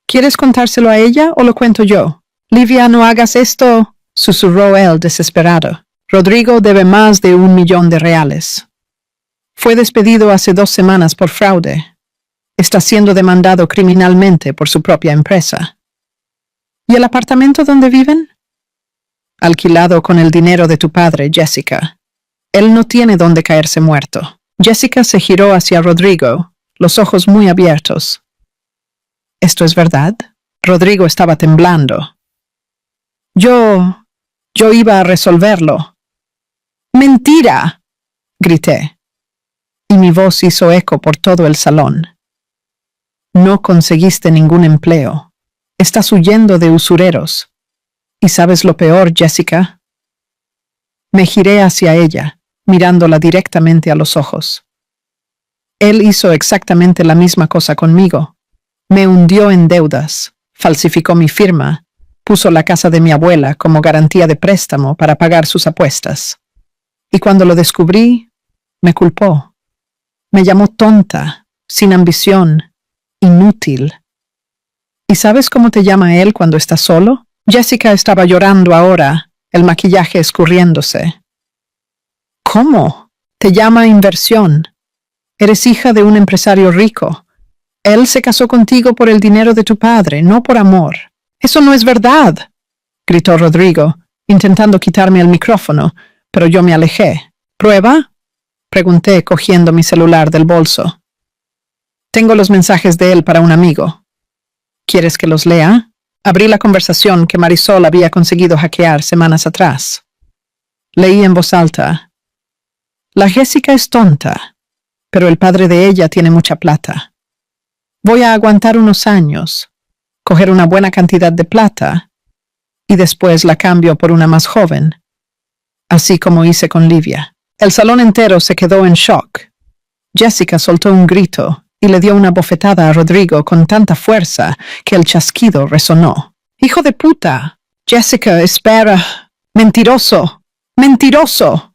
¿Quieres contárselo a ella o lo cuento yo? Livia, no hagas esto, susurró él desesperado. Rodrigo debe más de $1.000.000. Fue despedido hace 2 semanas por fraude. Está siendo demandado criminalmente por su propia empresa. ¿Y el apartamento donde viven? Alquilado con el dinero de tu padre, Jessica. Él no tiene dónde caerse muerto. Jessica se giró hacia Rodrigo, los ojos muy abiertos. ¿Esto es verdad? Rodrigo estaba temblando. Yo iba a resolverlo. ¡Mentira!, grité. Y mi voz hizo eco por todo el salón. No conseguiste ningún empleo. Estás huyendo de usureros. ¿Y sabes lo peor, Jessica? Me giré hacia ella, mirándola directamente a los ojos. Él hizo exactamente la misma cosa conmigo. Me hundió en deudas, falsificó mi firma, puso la casa de mi abuela como garantía de préstamo para pagar sus apuestas. Y cuando lo descubrí, me culpó. Me llamó tonta, sin ambición, inútil. ¿Y sabes cómo te llama él cuando está solo? Jessica estaba llorando ahora, el maquillaje escurriéndose. ¿Cómo? Te llama inversión. Eres hija de un empresario rico. Él se casó contigo por el dinero de tu padre, no por amor. ¡Eso no es verdad!, gritó Rodrigo, intentando quitarme el micrófono, pero yo me alejé. ¿Prueba?, pregunté, cogiendo mi celular del bolso. Tengo los mensajes de él para un amigo. ¿Quieres que los lea? Abrí la conversación que Marisol había conseguido hackear semanas atrás. Leí en voz alta. La Jessica es tonta, pero el padre de ella tiene mucha plata. Voy a aguantar unos años, coger una buena cantidad de plata, y después la cambio por una más joven, así como hice con Livia. El salón entero se quedó en shock. Jessica soltó un grito y le dio una bofetada a Rodrigo con tanta fuerza que el chasquido resonó. ¡Hijo de puta! Jessica, espera. ¡Mentiroso! ¡Mentiroso!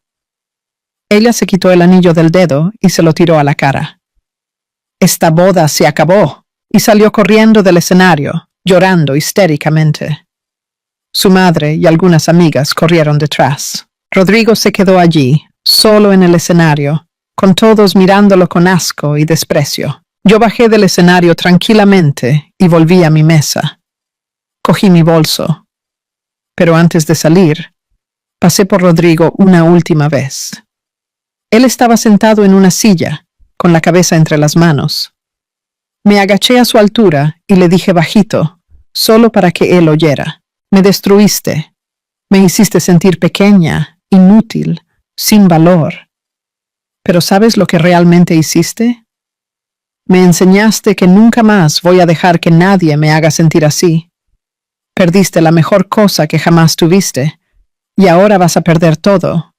Ella se quitó el anillo del dedo y se lo tiró a la cara. Esta boda se acabó, y salió corriendo del escenario, llorando histéricamente. Su madre y algunas amigas corrieron detrás. Rodrigo se quedó allí, solo en el escenario, con todos mirándolo con asco y desprecio. Yo bajé del escenario tranquilamente y volví a mi mesa. Cogí mi bolso. Pero antes de salir, pasé por Rodrigo una última vez. Él estaba sentado en una silla, con la cabeza entre las manos. Me agaché a su altura y le dije bajito, solo para que él oyera. Me destruiste. Me hiciste sentir pequeña, inútil, sin valor. ¿Pero sabes lo que realmente hiciste? Me enseñaste que nunca más voy a dejar que nadie me haga sentir así. Perdiste la mejor cosa que jamás tuviste, y ahora vas a perder todo.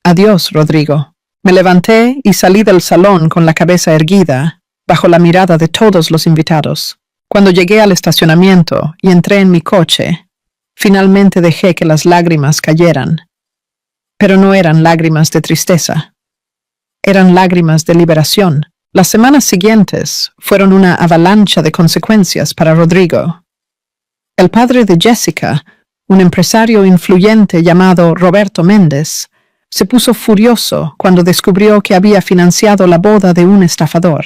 Adiós, Rodrigo. Me levanté y salí del salón con la cabeza erguida, bajo la mirada de todos los invitados. Cuando llegué al estacionamiento y entré en mi coche, finalmente dejé que las lágrimas cayeran. Pero no eran lágrimas de tristeza. Eran lágrimas de liberación. Las semanas siguientes fueron una avalancha de consecuencias para Rodrigo. El padre de Jessica, un empresario influyente llamado Roberto Méndez, se puso furioso cuando descubrió que había financiado la boda de un estafador.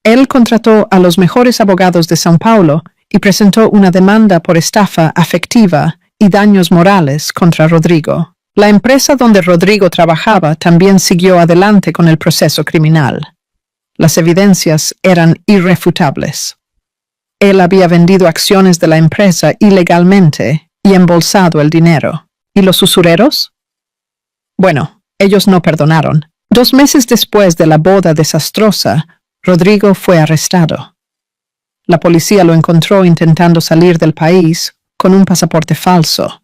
Él contrató a los mejores abogados de São Paulo y presentó una demanda por estafa afectiva y daños morales contra Rodrigo. La empresa donde Rodrigo trabajaba también siguió adelante con el proceso criminal. Las evidencias eran irrefutables. Él había vendido acciones de la empresa ilegalmente y embolsado el dinero. ¿Y los usureros? Bueno, ellos no perdonaron. 2 meses después de la boda desastrosa, Rodrigo fue arrestado. La policía lo encontró intentando salir del país con un pasaporte falso.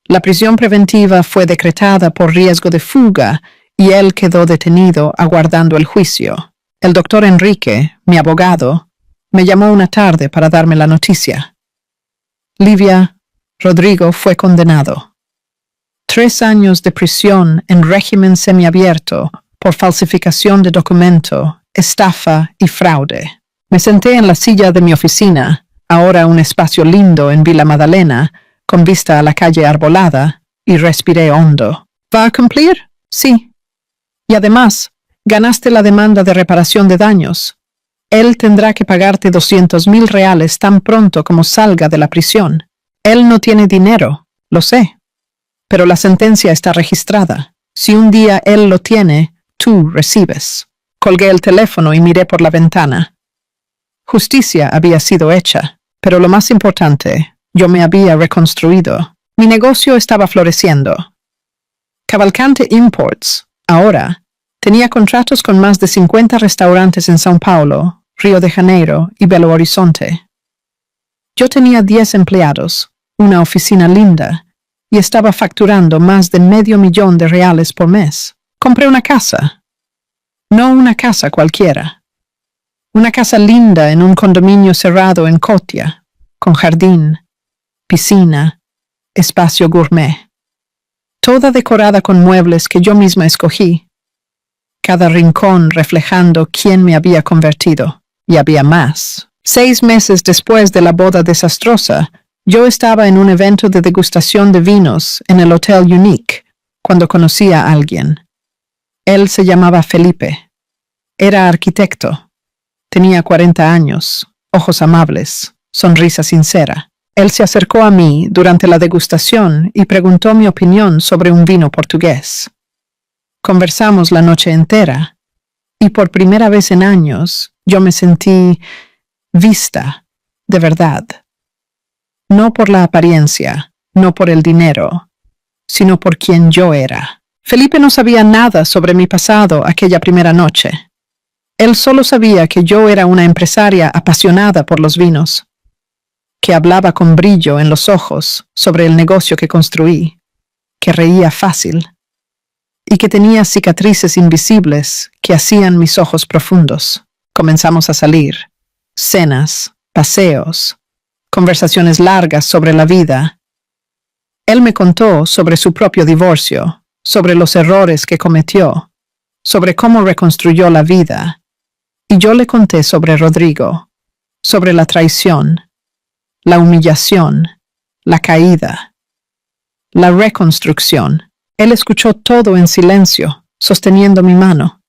La prisión preventiva fue decretada por riesgo de fuga y él quedó detenido aguardando el juicio. El doctor Enrique, mi abogado, me llamó una tarde para darme la noticia. Livia, Rodrigo fue condenado. 3 años de prisión en régimen semiabierto por falsificación de documento, estafa y fraude. Me senté en la silla de mi oficina, ahora un espacio lindo en Villa Madalena, con vista a la calle arbolada, y respiré hondo. ¿Va a cumplir? Sí. Y además, ganaste la demanda de reparación de daños. Él tendrá que pagarte 200,000 reales tan pronto como salga de la prisión. Él no tiene dinero, lo sé. Pero la sentencia está registrada. Si un día él lo tiene, tú recibes. Colgué el teléfono y miré por la ventana. Justicia había sido hecha, pero lo más importante, yo me había reconstruido. Mi negocio estaba floreciendo. Cavalcante Imports, ahora, tenía contratos con más de 50 restaurantes en São Paulo, Río de Janeiro y Belo Horizonte. Yo tenía 10 empleados, una oficina linda, y estaba facturando más de $500,000 por mes. Compré una casa. No una casa cualquiera. Una casa linda en un condominio cerrado en Cotia, con jardín, piscina, espacio gourmet. Toda decorada con muebles que yo misma escogí. Cada rincón reflejando quién me había convertido. Y había más. 6 meses después de la boda desastrosa, yo estaba en un evento de degustación de vinos en el Hotel Unique, cuando conocí a alguien. Él se llamaba Felipe. Era arquitecto. Tenía 40 años, ojos amables, sonrisa sincera. Él se acercó a mí durante la degustación y preguntó mi opinión sobre un vino portugués. Conversamos la noche entera, y por primera vez en años yo me sentí vista, de verdad. No por la apariencia, no por el dinero, sino por quien yo era. Felipe no sabía nada sobre mi pasado aquella primera noche. Él solo sabía que yo era una empresaria apasionada por los vinos, que hablaba con brillo en los ojos sobre el negocio que construí, que reía fácil, y que tenía cicatrices invisibles que hacían mis ojos profundos. Comenzamos a salir, cenas, paseos, conversaciones largas sobre la vida. Él me contó sobre su propio divorcio, sobre los errores que cometió, sobre cómo reconstruyó la vida, y yo le conté sobre Rodrigo, sobre la traición, la humillación, la caída, la reconstrucción. Él escuchó todo en silencio, sosteniendo mi mano.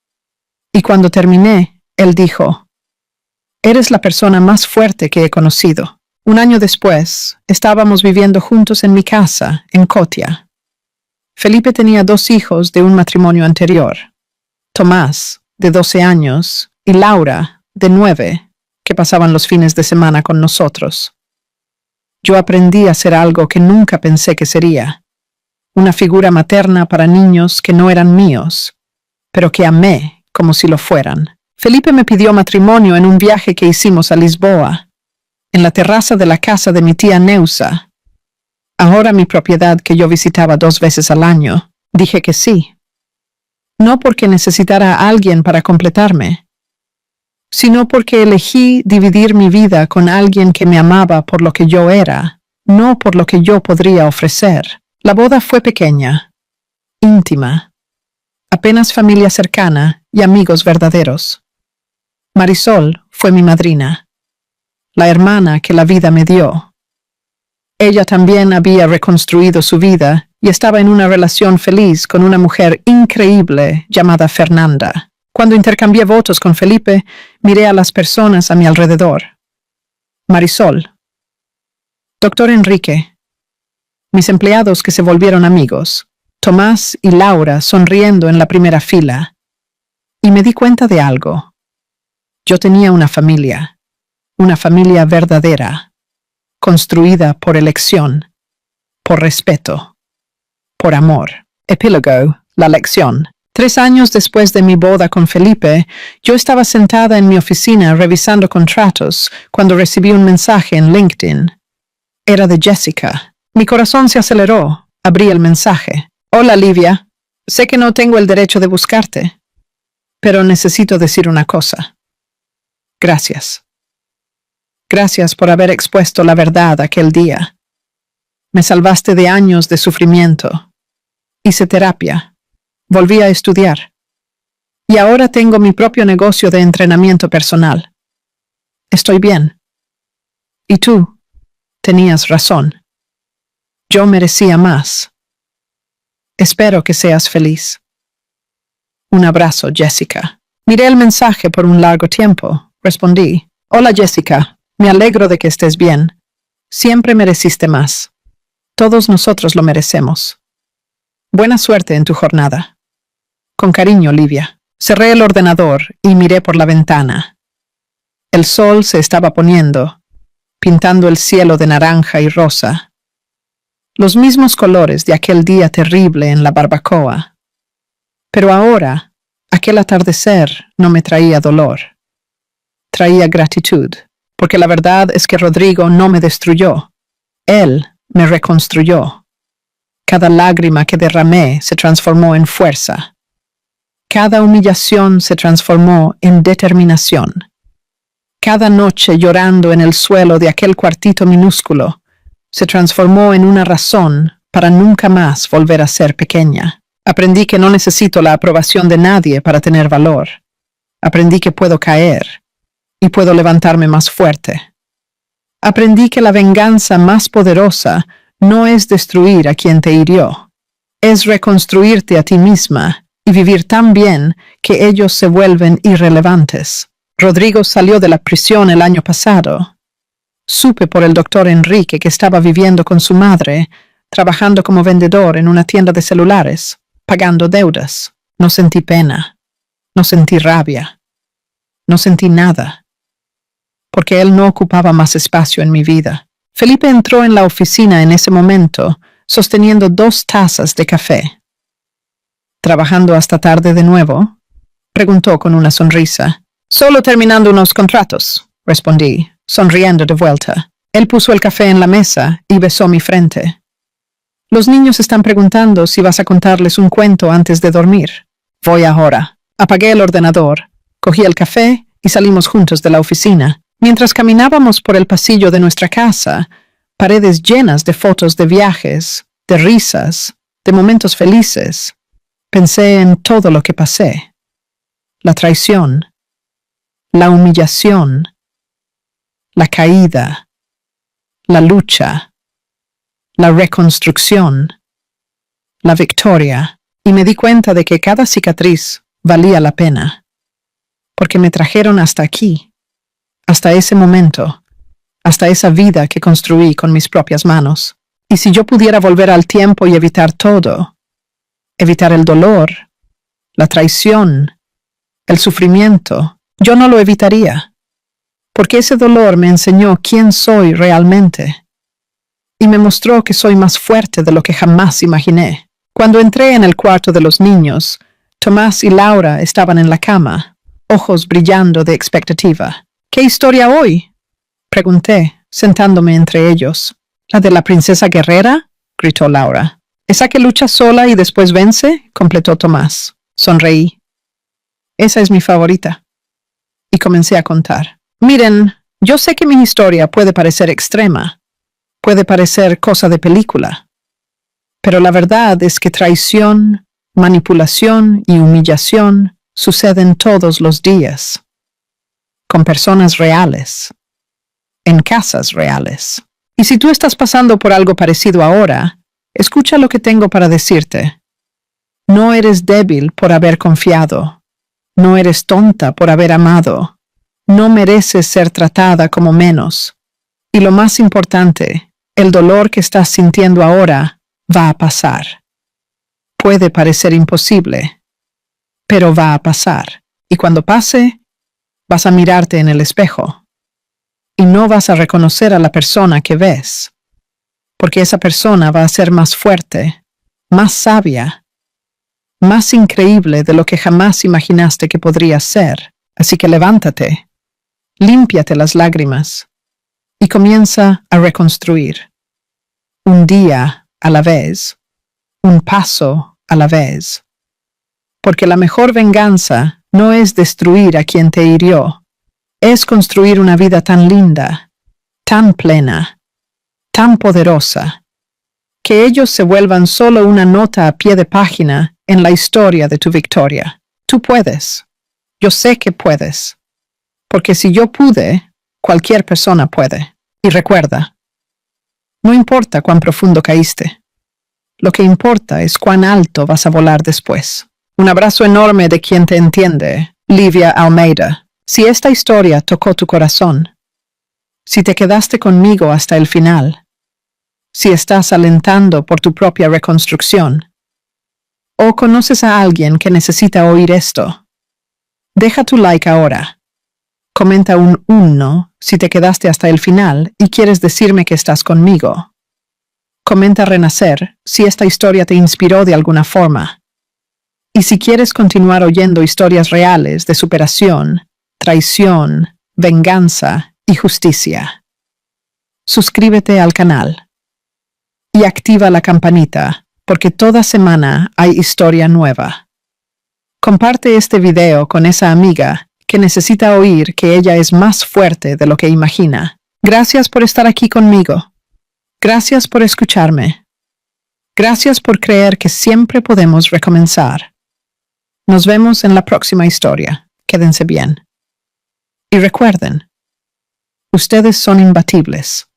Y cuando terminé, él dijo, «Eres la persona más fuerte que he conocido». 1 año después, estábamos viviendo juntos en mi casa, en Cotia. Felipe tenía 2 hijos de un matrimonio anterior. Tomás, de 12 años, y Laura, de 9, que pasaban los fines de semana con nosotros. Yo aprendí a ser algo que nunca pensé que sería. Una figura materna para niños que no eran míos, pero que amé como si lo fueran. Felipe me pidió matrimonio en un viaje que hicimos a Lisboa, en la terraza de la casa de mi tía Neusa. Ahora mi propiedad que yo visitaba 2 veces al año, dije que sí. No porque necesitara a alguien para completarme, sino porque elegí dividir mi vida con alguien que me amaba por lo que yo era, no por lo que yo podría ofrecer. La boda fue pequeña, íntima, apenas familia cercana y amigos verdaderos. Marisol fue mi madrina, la hermana que la vida me dio. Ella también había reconstruido su vida y estaba en una relación feliz con una mujer increíble llamada Fernanda. Cuando intercambié votos con Felipe, miré a las personas a mi alrededor. Marisol. Doctor Enrique. Mis empleados que se volvieron amigos, Tomás y Laura sonriendo en la primera fila. Y me di cuenta de algo. Yo tenía una familia verdadera, construida por elección, por respeto, por amor. Epílogo, la lección. 3 años después de mi boda con Felipe, yo estaba sentada en mi oficina revisando contratos cuando recibí un mensaje en LinkedIn. Era de Jessica. Mi corazón se aceleró. Abrí el mensaje. «Hola, Livia. Sé que no tengo el derecho de buscarte. Pero necesito decir una cosa. Gracias. Gracias por haber expuesto la verdad aquel día. Me salvaste de años de sufrimiento. Hice terapia. Volví a estudiar. Y ahora tengo mi propio negocio de entrenamiento personal. Estoy bien. Y tú, tenías razón. Yo merecía más. Espero que seas feliz. Un abrazo, Jessica. Miré el mensaje por un largo tiempo. Respondí. Hola, Jessica. Me alegro de que estés bien. Siempre mereciste más. Todos nosotros lo merecemos. Buena suerte en tu jornada. Con cariño, Livia. Cerré el ordenador y miré por la ventana. El sol se estaba poniendo, pintando el cielo de naranja y rosa. Los mismos colores de aquel día terrible en la barbacoa. Pero ahora, aquel atardecer no me traía dolor. Traía gratitud, porque la verdad es que Rodrigo no me destruyó. Él me reconstruyó. Cada lágrima que derramé se transformó en fuerza. Cada humillación se transformó en determinación. Cada noche llorando en el suelo de aquel cuartito minúsculo se transformó en una razón para nunca más volver a ser pequeña. Aprendí que no necesito la aprobación de nadie para tener valor. Aprendí que puedo caer y puedo levantarme más fuerte. Aprendí que la venganza más poderosa no es destruir a quien te hirió, es reconstruirte a ti misma y vivir tan bien que ellos se vuelven irrelevantes. Rodrigo salió de la prisión el año pasado. Supe por el doctor Enrique que estaba viviendo con su madre, trabajando como vendedor en una tienda de celulares, pagando deudas. No sentí pena, no sentí rabia, no sentí nada, porque él no ocupaba más espacio en mi vida. Felipe entró en la oficina en ese momento, sosteniendo 2 tazas de café. ¿Trabajando hasta tarde de nuevo?, preguntó con una sonrisa. Solo terminando unos contratos, respondí, sonriendo de vuelta. Él puso el café en la mesa y besó mi frente. Los niños están preguntando si vas a contarles un cuento antes de dormir. Voy ahora. Apagué el ordenador, cogí el café y salimos juntos de la oficina. Mientras caminábamos por el pasillo de nuestra casa, paredes llenas de fotos de viajes, de risas, de momentos felices, pensé en todo lo que pasé. La traición, la humillación, la caída, la lucha, la reconstrucción, la victoria, y me di cuenta de que cada cicatriz valía la pena, porque me trajeron hasta aquí, hasta ese momento, hasta esa vida que construí con mis propias manos. Y si yo pudiera volver al tiempo y evitar todo, evitar el dolor, la traición, el sufrimiento, yo no lo evitaría, porque ese dolor me enseñó quién soy realmente y me mostró que soy más fuerte de lo que jamás imaginé. Cuando entré en el cuarto de los niños, Tomás y Laura estaban en la cama, ojos brillando de expectativa. ¿Qué historia hoy?, pregunté, sentándome entre ellos. ¿La de la princesa guerrera?, gritó Laura. ¿Esa que lucha sola y después vence?, completó Tomás. Sonreí. Esa es mi favorita. Y comencé a contar. Miren, yo sé que mi historia puede parecer extrema, puede parecer cosa de película, pero la verdad es que traición, manipulación y humillación suceden todos los días, con personas reales, en casas reales. Y si tú estás pasando por algo parecido ahora, escucha lo que tengo para decirte. No eres débil por haber confiado, no eres tonta por haber amado, no mereces ser tratada como menos. Y lo más importante, el dolor que estás sintiendo ahora va a pasar. Puede parecer imposible, pero va a pasar. Y cuando pase, vas a mirarte en el espejo y no vas a reconocer a la persona que ves, porque esa persona va a ser más fuerte, más sabia, más increíble de lo que jamás imaginaste que podría ser. Así que levántate, límpiate las lágrimas y comienza a reconstruir. Un día a la vez, un paso a la vez. Porque la mejor venganza no es destruir a quien te hirió, es construir una vida tan linda, tan plena, tan poderosa, que ellos se vuelvan solo una nota a pie de página en la historia de tu victoria. Tú puedes. Yo sé que puedes. Porque si yo pude, cualquier persona puede. Y recuerda, no importa cuán profundo caíste. Lo que importa es cuán alto vas a volar después. Un abrazo enorme de quien te entiende, Livia Almeida. Si esta historia tocó tu corazón, si te quedaste conmigo hasta el final, si estás alentando por tu propia reconstrucción, o conoces a alguien que necesita oír esto, deja tu like ahora. Comenta un 1 si te quedaste hasta el final y quieres decirme que estás conmigo. Comenta renacer si esta historia te inspiró de alguna forma. Y si quieres continuar oyendo historias reales de superación, traición, venganza y justicia, suscríbete al canal y activa la campanita porque toda semana hay historia nueva. Comparte este video con esa amiga que necesita oír que ella es más fuerte de lo que imagina. Gracias por estar aquí conmigo. Gracias por escucharme. Gracias por creer que siempre podemos recomenzar. Nos vemos en la próxima historia. Quédense bien. Y recuerden, ustedes son imbatibles.